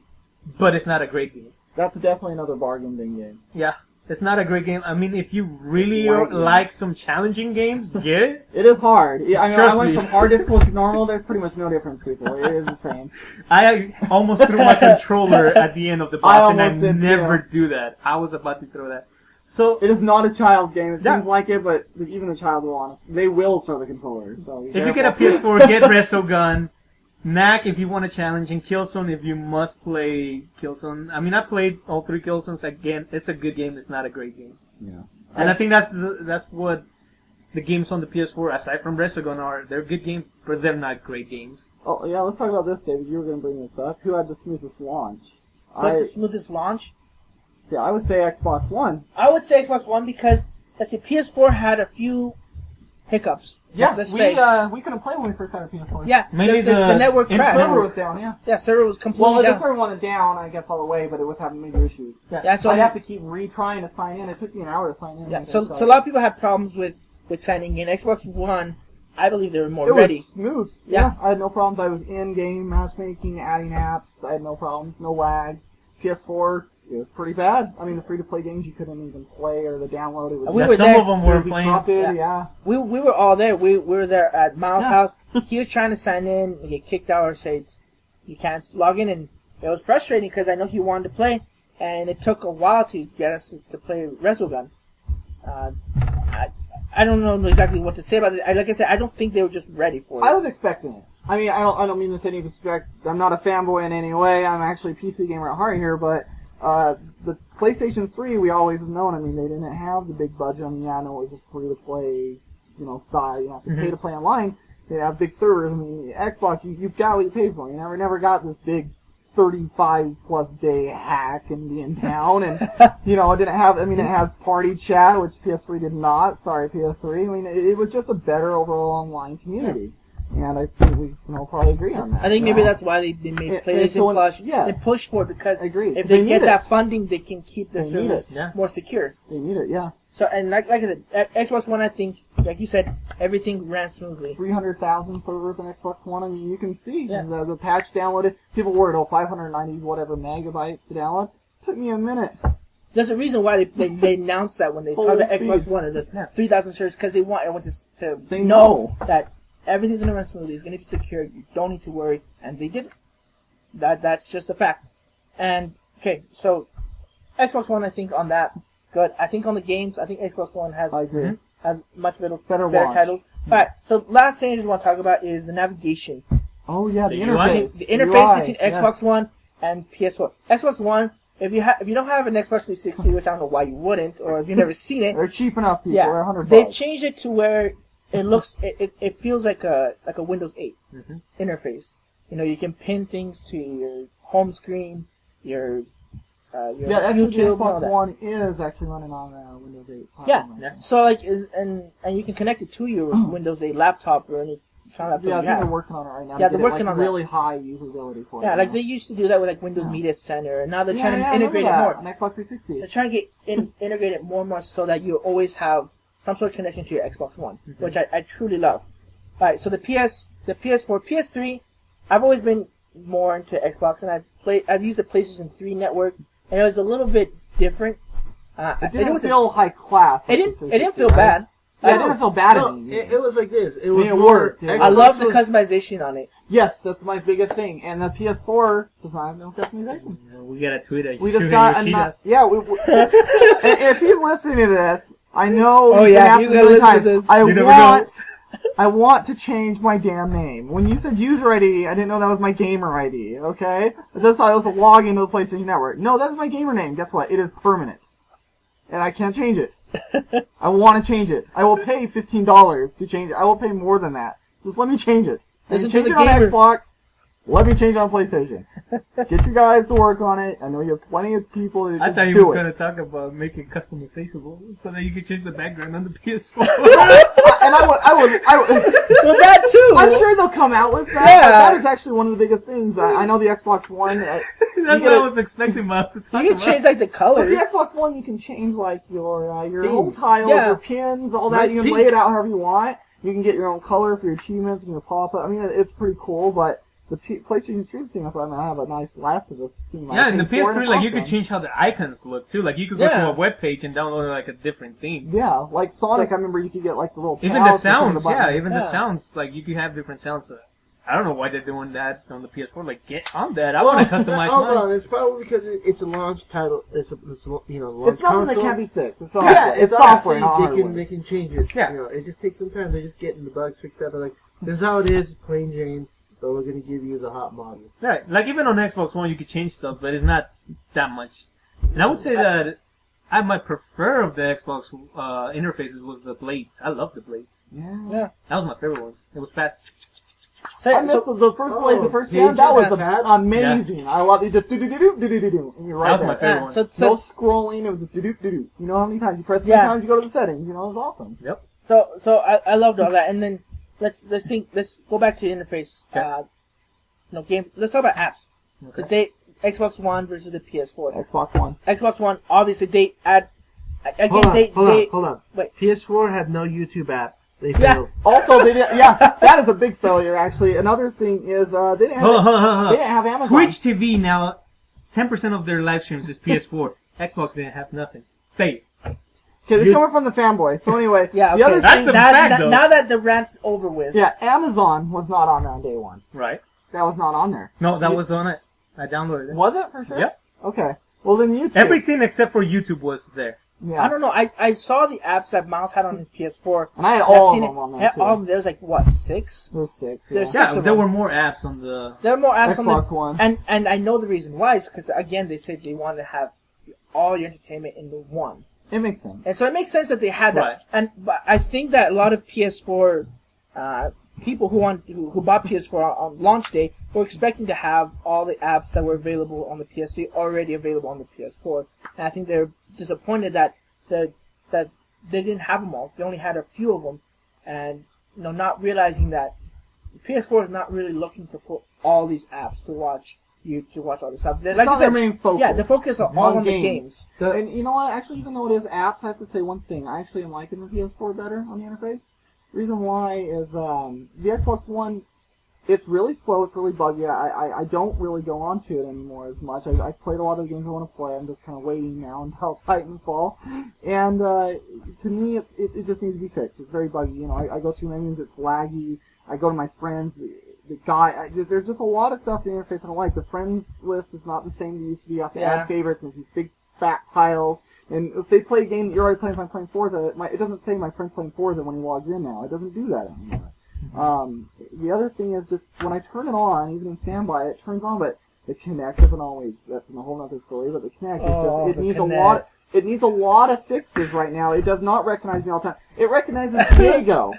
but it's not a great game. That's definitely another bargain bin game. Yeah, it's not a great game. I mean, if you really Like- like some challenging games, get it. It is hard. Yeah, I mean, Trust I went me. from hard difficulty to normal. There's pretty much no difference, people. It is the same. I almost threw my controller at the end of the I boss, and I almost did, never too. do that. I was about to throw that. So It is not a child game. It Yeah. seems like it, but even a child will honest. They will throw the controller. So be if you get a careful. PS4, get Resogun. Knack if you want a challenge, and Killzone if you must play Killzone. I mean, I played all three Killzones. Again, it's a good game. It's not a great game. Yeah. And I think that's what the games on the PS4, aside from Resogun, are. They're good games, but they're not great games. Oh yeah, let's talk about this, David. You were going to bring this up. Who had the smoothest launch? But the smoothest launch? Yeah, I would say Xbox One. I would say Xbox One because, let's see, PS4 had a few hiccups. Let's say. we couldn't play when we first had a PS4. Yeah, Mainly the network The crashed. server was down, yeah. Yeah, server was completely Well, the down. server wasn't down, I guess, all the way, but it was having major issues. Yeah, so I'd have to keep retrying to sign in. It took me an hour to sign in. Yeah, so a lot of people have problems with signing in. Xbox One, I believe they were more It ready. was smooth. Yeah. I had no problems. I was in-game matchmaking, adding apps. I had no problems, no lag. PS4, it was pretty bad. I mean, the free-to-play games you couldn't even play or the download. It was We Yeah, were some there. of them it would were be playing. corrupted, Yeah. We were all there. We were there at Miles' Yeah. house. He was trying to sign in and get kicked out or say you can't log in, and it was frustrating because I know he wanted to play, and it took a while to get us to play Resogun. I don't know exactly what to say about it. Like I said, I don't think they were just ready for it. I was expecting it. I mean, I don't mean this in any disrespect. I'm not a fanboy in any way. I'm actually a PC gamer at heart here, but the PlayStation 3, we always have known. I mean, they didn't have the big budget. I mean, yeah, I know it was a free-to-play, style. You have to pay to play online. They have big servers. I mean, Xbox, you've got what you pay for. You never got this big 35-plus day hack and be in town, and it didn't have. I mean, it has party chat, which PS3 did not. Sorry, PS3. I mean, it was just a better overall online community, and I think we probably agree on that. I think maybe that's why they made And PlayStation so Plus yeah. and push for it because I agree. if They they get need that it. funding, they can keep their They need service it, yeah. more secure. They need it, yeah. So and like I said, Xbox One, I think, like you said, everything ran smoothly. 300,000 servers on Xbox One. I mean, you can see Yeah. the patch downloaded. People worried, 590 whatever megabytes to download. Took me a minute. There's a reason why they announced that when they talked about Xbox speed. One, and there's Yeah. 3,000 servers, because they want everyone to They know that everything's going to run smoothly, it's going to be secure, you don't need to worry, and they did it. That's just a fact. And, okay, so Xbox One, I think on that, good. I think on the games, I think Xbox One has I agree. has much better launch. titles. Alright, so last thing I just want to talk about is the navigation. Oh yeah, the The interface. The interface UI, between yes. Xbox One and PS4. Xbox One, if you don't have an Xbox 360, which I don't know why you wouldn't, or if you've never seen it, They're cheap enough, people. They're yeah, $100. they've changed it to where it looks, it feels like a Windows 8 interface. You know, you can pin things to your home screen, your Yeah, actually, the YouTube, and all Xbox that. One is actually running on Windows 8. Yeah. platform right now. So like, and you can connect it to your Windows 8 laptop or any kind of laptop Yeah, I you think have. they're working on it right now. Yeah, to they're get it, working like, on that. really high usability for it. Yeah, now. like they used to do that with like Windows Yeah. Media Center, and now they're Yeah, trying yeah, to integrate it I more. remember that on Xbox 360. They're trying to get integrate it more and more so that you always have some sort of connection to your Xbox One, which I truly love. Alright, so the PS4, PS3, I've always been more into Xbox, and I've used the PlayStation 3 network, and it was a little bit different. It didn't feel high class. It like the didn't 360, feel right? bad. Yeah, it didn't feel bad No, at me. it was like this. It was It more. worked, yeah. I Xbox love the was- customization on it. Yes, that's my biggest thing. And the PS4 does not have no customization. Yeah, we got a tweet at We just Shuhei got Yoshida. if he's listening to this, I know. Oh, he's yeah, been he's asked gonna many listen to times, this. I You never want, I want to change my damn name. When you said user ID, I didn't know that was my gamer ID. Okay, I just thought it was a login to the PlayStation Network. No, that's my gamer name. Guess what? It is permanent, and I can't change it. I want to change it. I will pay $15 to change it. I will pay more than that. Just let me change it. And Listen to change the it on gamer. Xbox. Let me change it on PlayStation. Get you guys to work on it. I know you have plenty of people to I thought he do was it. going to talk about making customizable so that you could change the background on the PS4. And I would. Well, that too! I'm sure they'll come out with that. Yeah. But that is actually one of the biggest things. I know the Xbox One. That's You what get I it. was expecting Miles to talk You can about. change like the With color. the Xbox One, you can change like your home Themes. tiles, Yeah. your pins, all that. Nice You can pink. lay it out however you want. You can get your own color for your achievements and your pop-up. I mean, it's pretty cool. But the PlayStation Stream thing, I thought I have a nice laugh to this thing. Yeah, in the paid for it, PS3, it's like you could awesome. change how the icons look too. Like you could go Yeah. to a web page and download like a different theme. Yeah, like Sonic, I remember you could get like the little Even the pals for some of sounds, the yeah, buttons. even Yeah. the sounds, like you could have different sounds. I don't know why they're doing that on the PS4. Like, get on that. I want to customize Hold mine. on, it's probably because it's a launch title. It's a launch It's nothing that console. can't be fixed. It's software. Yeah, it's obviously software, not hardware. they can change it. Yeah. You know, it just takes some time. They're just getting the bugs fixed up. They're like, this is how it is, plain Jane. So we're gonna give you the hot model. Right, like even on Xbox One, you could change stuff, but it's not that much. And I would say that I might prefer of the Xbox interfaces was the blades. I love the blades. Yeah. That was my favorite one. It was fast. I So, missed so the first blade, the first game. pages That was and tabs? amazing. I love it. Just do-do-do-do, and you're right That was my there. favorite yeah, one. so, No so, scrolling. It was just do-do-do-do. You know how many times you press? 3 Yeah. times you go to the settings. You know, it was awesome. so I loved all that, and then let's go back to the interface. Okay. Let's talk about apps. Okay. Xbox One versus the PS4. Xbox One. Xbox One, obviously they add. Again, Hold on. Wait. PS4 had no YouTube app. They Yeah. failed. Also, they didn't. Yeah, that is a big failure. Actually, another thing is they didn't Hold on, have. hold on, hold on. They didn't have Amazon. Twitch TV now, 10% of their live streams is PS4. Xbox didn't have nothing. Say it. Okay, they're coming from the fanboy. So anyway, Yeah, the okay. other That's thing. the fact, though. now that the rant's over with. Yeah, Amazon was not on there on day one. Right. That was not on there. No, that was on it. I downloaded it. Was it for sure? Yep. Okay. Well, then YouTube. Everything except for YouTube was there. Yeah. I don't know. I saw the apps that Miles had on his PS4. And I had and all I've of seen them it. on there Yeah, too. all of them. There's like what, 6? There's 6. Yeah. There's Yeah, six of there them. were more apps on the. There are more apps on Xbox the One. and I know the reason why is because again they said they wanted to have all your entertainment in the one, It makes sense. and so it makes sense that they had that. Right. And but I think that a lot of PS4 people who bought PS4 on launch day were expecting to have all the apps that were available on the PS3 already available on the PS4, and I think they're disappointed that they didn't have them all. They only had a few of them, and not realizing that the PS4 is not really looking to put all these apps to watch all this stuff. Like not I said, their main focus. yeah, the focus are all on the games. And you know what? Actually, even though it is apps, I have to say one thing. I actually am liking the PS4 better on the interface. The reason why is the Xbox One It's really slow. It's really buggy. I don't really go onto it anymore as much. I've played a lot of the games I want to play. I'm just kind of waiting now until Titanfall. And to me, it just needs to be fixed. It's very buggy. You know, I go through menus. It's laggy. I go to my friends. The guy. There's just a lot of stuff in the interface I don't like. The friends list is not the same as it used to be. You have to add favorites and these big fat piles. And if they play a game that you're already playing, if I'm playing Forza, it doesn't say my friend's playing Forza when he logs in now. It doesn't do that anymore. The other thing is just when I turn it on, even in standby, it turns on, but the Kinect doesn't always. That's a whole other story. But the Kinect, it needs a lot. It needs a lot of fixes right now. It does not recognize me all the time. It recognizes Diego.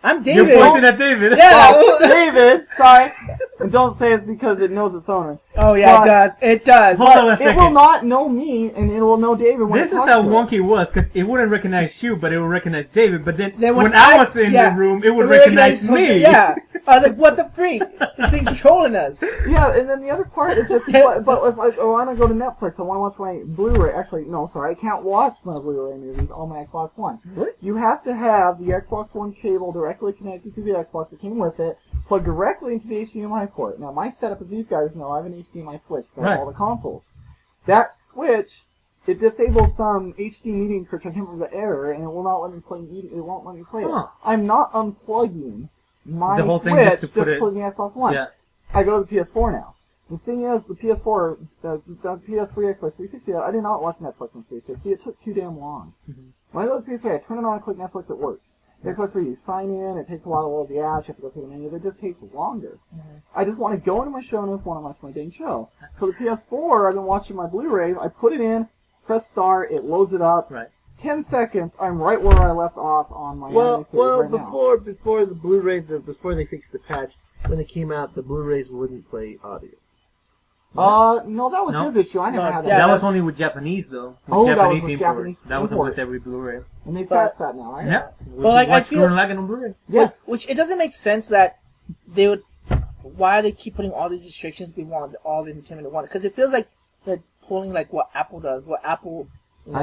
I'm David. You're pointing at David. Yeah, David. Sorry, and don't say it's because it knows its owner. Oh yeah, it does. It does. Hold on a second. It will not know me, and it will know David. When This is how wonky it was, because it wouldn't recognize you, but it would recognize David. But then when I was in the room, it would recognize me. Yeah. I was like, what the freak? This thing's trolling us. Yeah, and then the other part is just, but if I want to go to Netflix, I want to watch my Blu-ray. Actually, no, sorry, I can't watch my Blu-ray movies on my Xbox One. Really? You have to have the Xbox One cable directly connected to the Xbox that came with it, plugged directly into the HDMI port. Now, my setup, as these guys know, I have an HDMI switch for all the consoles. That switch, it disables some HD media encryption. I can't remember the error, and it will not let me play. It won't let me play it. I'm not unplugging my the whole switch thing just plugging the Xbox One. Yeah. I go to the PS4 now. The thing is, the PS4, the PS3, Xbox 360, I did not watch Netflix on 360. It took too damn long. Mm-hmm. When I go to the PS3, I turn it on and click Netflix, it works. The Xbox 3, you sign in, it takes a while to load the apps, you have to go through the menu, it just takes longer. Mm-hmm. I just want to go into my show notes, want to watch my dang show. So the PS4, I've been watching my Blu-ray, I put it in, press start, it loads it up. Right. 10 seconds, I'm right where I left off on my anime series right now. Before the Blu-ray, before they fixed the patch, when it came out, the Blu-rays wouldn't play audio. No, that was his issue. I never had that. That was only with Japanese, though. With Japanese imports. That wasn't with every Blu-ray. And they fixed that now, right? Yeah. But like, I feel on Blu-ray. Yes. Which it doesn't make sense that they would. Why they keep putting all these restrictions? We want all the entertainment they want, because it feels like they're pulling like what Apple does. What Apple.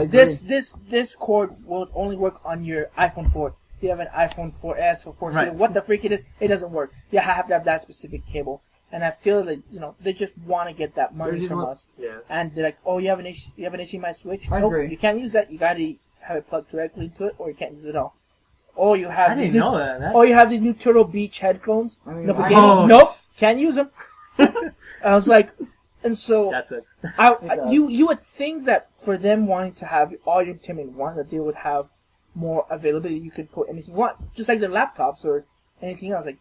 This cord will only work on your iPhone 4. If you have an iPhone 4S or 4C, what the freak it is, it doesn't work. You have to have that specific cable. And I feel that they just want to get that money from us. Yeah. And they're like, oh, you have an HDMI switch? I agree. You can't use that. You got to have it plugged directly into it, or you can't use it at all. Oh, you have. I didn't know that. Oh, you have these new Turtle Beach headphones. I mean, Nope, can't use them. I was like, and so That sucks. you would think that for them wanting to have all your entertainment in one, that they would have more availability. You could put anything you want, just like their laptops or anything else. Like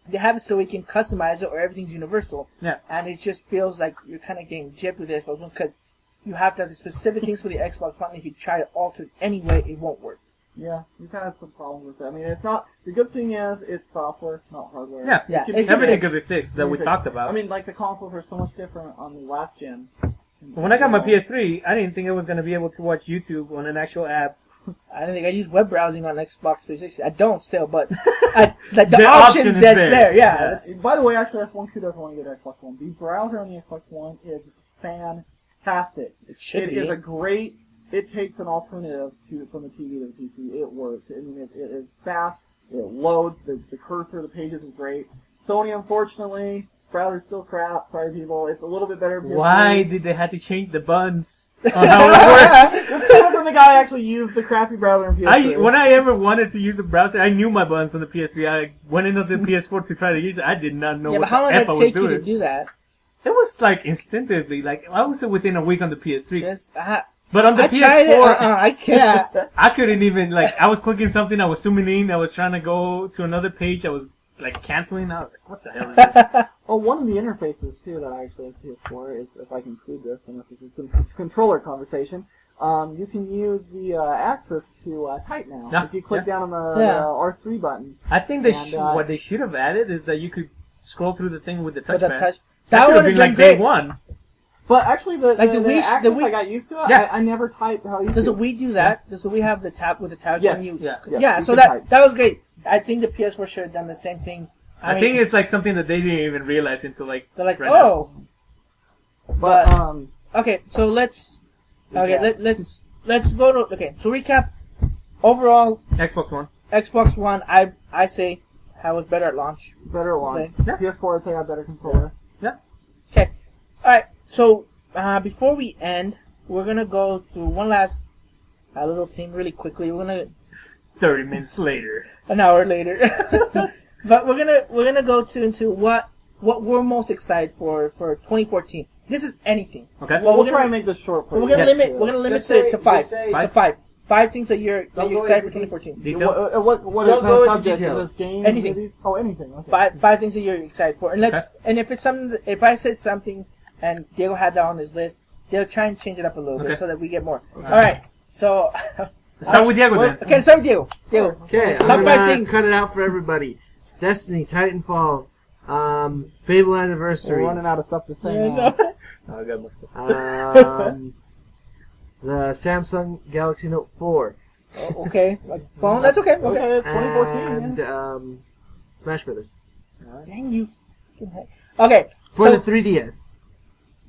they have it so we can customize it, or everything's universal. Yeah. And it just feels like you're kind of getting gypped with the Xbox One, because you have to have the specific things for the Xbox One. If you try to alter it anyway, it won't work. Yeah, you've had some problems with that. I mean, it's not. The good thing is it's software, not hardware. Yeah. It's Everything fixed. could be fixed that we talked about. I mean, like the consoles are so much different on the last gen. When I got my PS3, I didn't think I was going to be able to watch YouTube on an actual app. I don't think I use web browsing on Xbox 360. I don't still, but like the option is that's there. yeah. By the way, actually, that's one who doesn't want to get Xbox One. The browser on the Xbox One is fantastic. It should be. Is a great. It takes an alternative from the TV to the PC. It works. I mean, it is fast. It loads. The cursor, the pages is great. Sony, unfortunately, browser's still crap. Sorry, people. It's a little bit better. Why did they have to change the buttons on how it works? This is from the guy who actually used the crappy browser in PS3. When I ever wanted to use the browser, I knew my buttons on the PS3. I went into the PS4 to try to use it. I did not know Yeah, what but how long the F did I it was take you doing. to do that? It was like instinctively. Like I was within a week on the PS3. But on the I tried it. PS4, I can't. I couldn't even, like, I was clicking something, I was zooming in, I was trying to go to another page, I was, like, canceling, I was like, what the hell is this? Well, one of the interfaces, too, that I actually have PS4 is, if I can include this, unless this is a controller conversation, you can use the access to type now. Yeah, If you click down on the R3 button. I think what they should have added is that you could scroll through the thing with the With the touchpad. touch. That That would would have been been like great. day one. But actually, the Wii, access I got used to it, Yeah. I never typed how you Does the Wii do that? Does the Wii have the tab with the tab? Yes. And you, Yes, yeah. you So can type. that was great. I think the PS4 should have done the same thing. I think it's like something that they didn't even realize until like they're like, right oh. But, Okay, so let's go to so recap. Overall, now. Xbox One. Xbox One, I say How was better at launch? Better launch. Okay. Yeah. PS4 would say I had better controller. Okay. Alright, so before we end, we're going to go through one last little theme really quickly. We're going to 30 minutes later. an hour later. But we're gonna go into what we're most excited for 2014. This is anything. Okay. Well, we'll we're try gonna- and make this short. We're gonna Yes. limit Just it say- to five. just say- To five. 5 things that you're Don't go excited for into 2014. Details? What Don't kind go of into subject details. is this game? Anything. Movies? Oh, anything. Okay. Five things that you're excited for, and and if it's something, if I said something, and Diego had that on his list, they'll try and change it up a little Okay. bit so that we get more. All right. So Let's start with Diego then. okay, start with Diego. Diego. Okay, Top I'm 5 gonna things. cut it out for everybody. Destiny, Titanfall, Fable We're Anniversary, running out of stuff to say Yeah, now. no. Oh, I got my stuff. the Samsung Galaxy Note 4, Okay. Phone. That's okay. Okay. Okay, it's 2014. and yeah. Smash Brothers Dang you. fucking heck. Okay. for So the 3DS.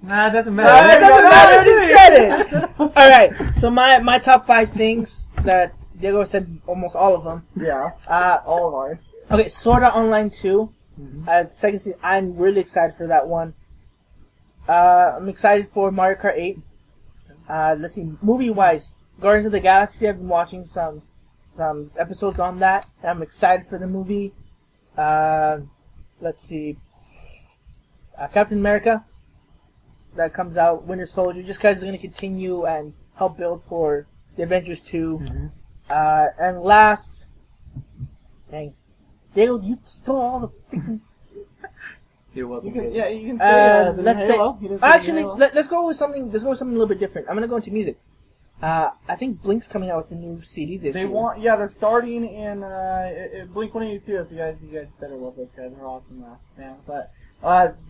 Nah, it doesn't it matter. doesn't matter. I already said it. All right. So my top 5 things that Diego said almost all of them. Yeah. All of ours. Okay, Sword Art Online 2. Second season, I'm really excited for that one. I'm excited for Mario Kart 8. Let's see, movie-wise, Guardians of the Galaxy, I've been watching some episodes on that. I'm excited for the movie. Let's see, Captain America, that comes out, Winter Soldier, just because it's going to continue and help build for the Avengers 2. And last, dang, Diego, you stole all the freaking... You're welcome. You can, you can say let's say, Halo. You didn't say actually, Halo. let's go with something a little bit different. I'm gonna go into music. I think Blink's coming out with a new CD this They year. they're starting in Blink 182. If you guys better love those guys. They're awesome, man. But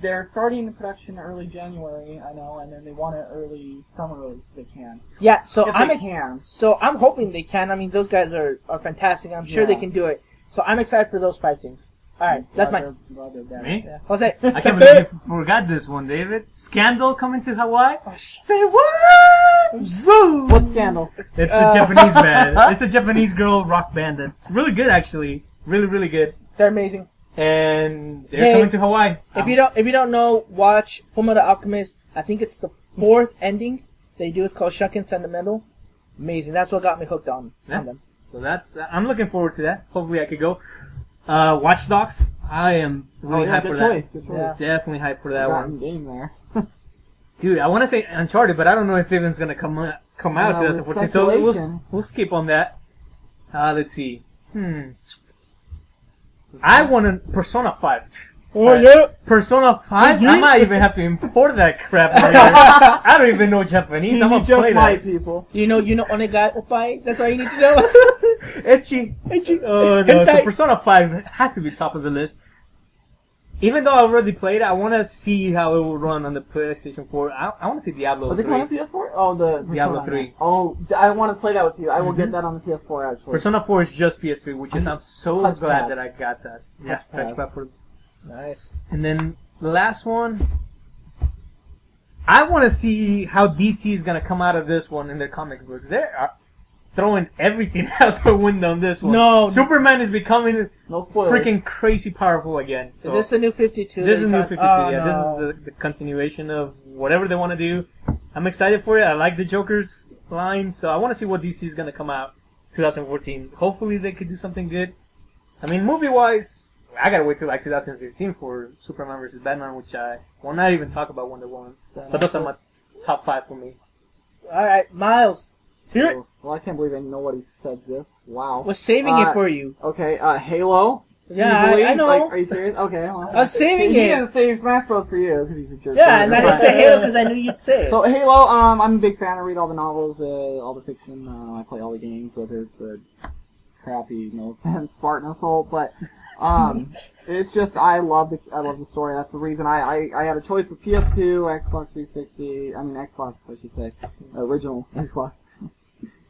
they're starting production early January, I know, and then they want it early summer release if they can. Yeah, so If I'm they can. so I'm hoping they can. I mean, those guys are fantastic. I'm sure they Yeah. can do it. So I'm excited for those 5 things. All right, that's my. Glad they're back. Me? Yeah. Jose. I can't believe you forgot this one, David. Scandal coming to Hawaii? Say what? Zoo! What scandal? It's a Japanese band. It's a Japanese girl rock band. It's really good, actually. Really, really good. They're amazing. And they're Hey, coming to Hawaii. If you don't know, watch Fullmetal Alchemist. I think it's the 4th ending they do. It's called Shunken Sentimental. Amazing. That's what got me hooked on them. So that's, I'm looking forward to that. Hopefully I could go. Watch Dogs. I am really hyped for that. Good choice. Yeah. Definitely hyped for that one. Game there. Dude, I want to say Uncharted, but I don't know if it's going to come out Yeah, with 2014. So speculation. we'll skip on that. Let's see. I want a Persona 5. Oh yeah. Persona 5? Yeah. I might even have to import that crap over here. I don't even know Japanese. I'm You going to just play might, that. people. You know Onegai Oppai? That's all you need to know. Etchy. Oh no, so Hentai. Persona 5 has to be top of the list. Even though I already played it, I want to see how it will run on the PlayStation 4. I want to see Diablo Was it 3. coming on PS4? Oh, the Diablo Persona. 3. Oh, I want to play that with you. I will get that on the PS4 actually. Persona 4 is just PS3, which is I'm so Touchpad. glad that I got that. Yeah, Touchpad. touchpad for. Nice. And then the last one, I want to see how DC is gonna come out of this one in their comic books. They're throwing everything out the window on this one. No. Superman is becoming No spoilers. freaking crazy powerful again. So Is this the new 52? this is they new talk- 52. Oh, Yeah, no. this is the continuation of whatever they want to do. I'm excited for it. I like the Joker's line, so I want to see what DC is gonna come out 2014. Hopefully they could do something good. I mean, movie-wise, I gotta wait till like 2015 for Superman vs. Batman, which I will not even talk about Wonder Woman. But those are my top 5 for me. All right, Miles. Here it. Well, I can't believe nobody said this. Wow. Was saving it for you. Okay, Halo. Yeah, Easily. I know. Like, are you serious? Okay. Well, I was saving he it. didn't save Smash Bros. For you because he's a jerk. Yeah, and I didn't say Halo because I knew you'd say it. So Halo, I'm a big fan. I read all the novels, all the fiction. I play all the games, whether it's the crappy, no offense, Spartan Assault, but it's just I love the story. That's the reason I had a choice for PS2, Xbox 360. I mean Xbox, I should say, original Xbox.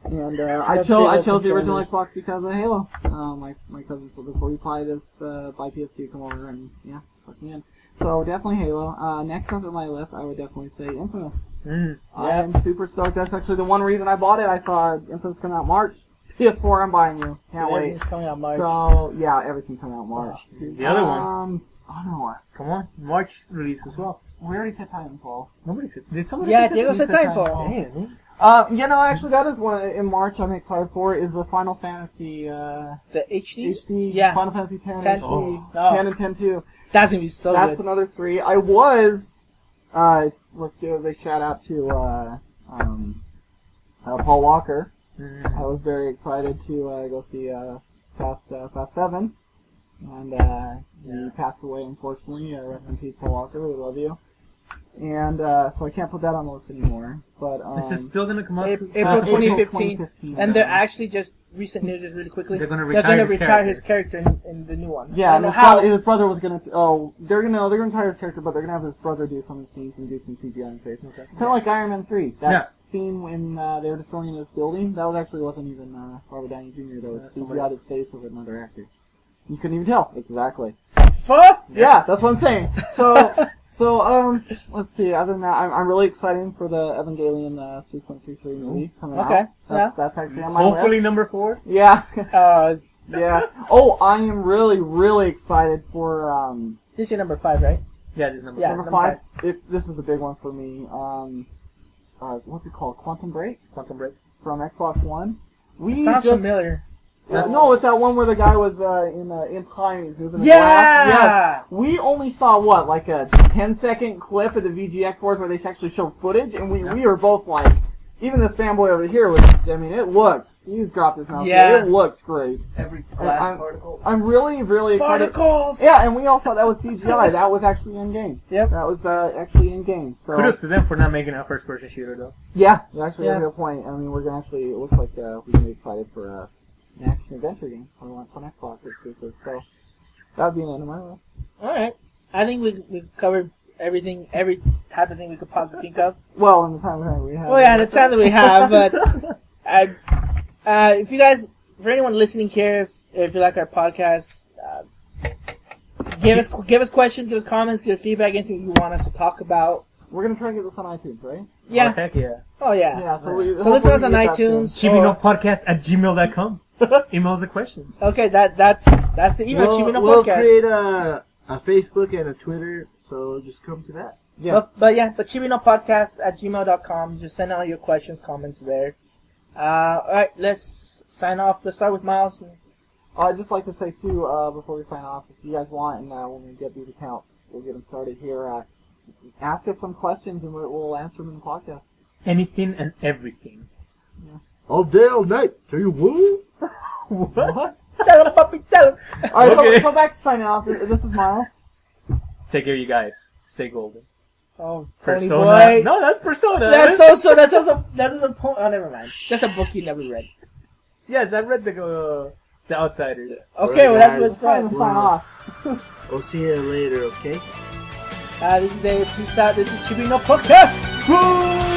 And I chose the original Xbox because of Halo. My cousin said before you buy this, buy PS2, come over and yeah, fuck me in. So definitely Halo. Next up on my list, I would definitely say Infamous. I am super stoked. That's actually the one reason I bought it. I saw Infamous come out March. PS4, I'm buying you. Can't So wait. everything's coming out March. So, yeah, everything's coming out March. The other one. I don't know. Come on, March release as well. We already said Titanfall. Nobody said. Did somebody? Yeah, say Diego that? said Titanfall. Damn. Actually, that is one in March I'm excited for, is the Final Fantasy, The HD? HD, Yeah. Final Fantasy 10 10. HD, Oh. 10 and 10-2. That's gonna be so That's good. another 3. I was, let's give a big shout out to, Paul Walker. I was very excited to, go see, Fast 7. And, he passed away, unfortunately. Rest in peace, Paul Walker. We love you. And, so I can't put that on the list anymore. But, This is still gonna come out. April 2015. 2015. And they're actually just recent news, just really quickly. They're gonna retire retire his character in the new one. I Yeah, don't and know his, how. his brother was gonna. They're gonna retire his character, but they're gonna have his brother do some scenes and do some CGI in his face. Okay. Kind of like Iron Man 3. That Yeah. scene when they were destroying his building. That wasn't even Robert Downey Jr. That was CGI his face of another actor. You couldn't even tell. Exactly. Fuck! Yeah, that's what I'm saying. Let's see. Other than that, I'm really excited for the Evangelion 3.33 movie coming Okay, out. That's actually on my Hopefully list. number 4. Yeah. Uh, Yeah. Oh, I am really, really excited for this is your number 5, right? Yeah, this is number Yeah. 4. number number 5. This is the big one for me. What's it called? Quantum Break Quantum Break. from Xbox One. We Sounds just familiar. no, it's that one where the guy was in time. He's moving the Yeah! glass. Yes. We only saw like a 10-second clip of the VGX boards where they actually showed footage, and we were both like, even this fanboy over here was. I mean, it looks. He's dropped his mouth. Yeah. It looks great. Every glass I'm- particle. I'm really, really excited. Particles! Yeah, and we all thought that was CGI. That was actually in game. Yep. That was actually in game. So Kudos to them for not making a first-person shooter, though. yeah, you actually Yeah. have a good point. I mean, we're gonna actually. It looks like we're gonna be excited for an action adventure game on Xbox exclusive. So that'd be an end of my list. Alright. I think we covered everything, every type of thing we could possibly think of. Well, in the time we have. Well, yeah, the time that we have, but if you guys, for anyone listening here, if you like our podcast, give us questions, give us comments, give us feedback, anything you want us to talk about. We're gonna try and get this on iTunes, right? Yeah. Oh, heck yeah. Oh yeah. Yeah. So, So listen to us on iTunes. ChibinoPodcast@gmail.com. Email the question. Okay, that's the email. Chibi No We'll Podcast. create a Facebook and a Twitter, so just come to that. Yeah. But Chibi No Podcast @gmail.com. Just send all your questions, comments there. Alright, let's sign off. Let's start with Miles. I'd just like to say too, before we sign off, if you guys want, and when we get these accounts, we'll get them started here. Ask us some questions, and we'll answer them in the podcast. Anything and everything. All day, all night. Tell you what? What? Tell him, puppy, tell him. All right, Okay. so back to signing off. This is Miles. Take care, you guys. Stay golden. Oh, funny Persona. boy. No, that's Persona. That's also a point. Oh, never mind. That's a book you never read. Yes, I read the Outsiders. Okay, well that's guys. what's It's time fun. to sign off. We'll see you later, okay? This is Dave. Peace out. This is Chibi No Podcast. Woo!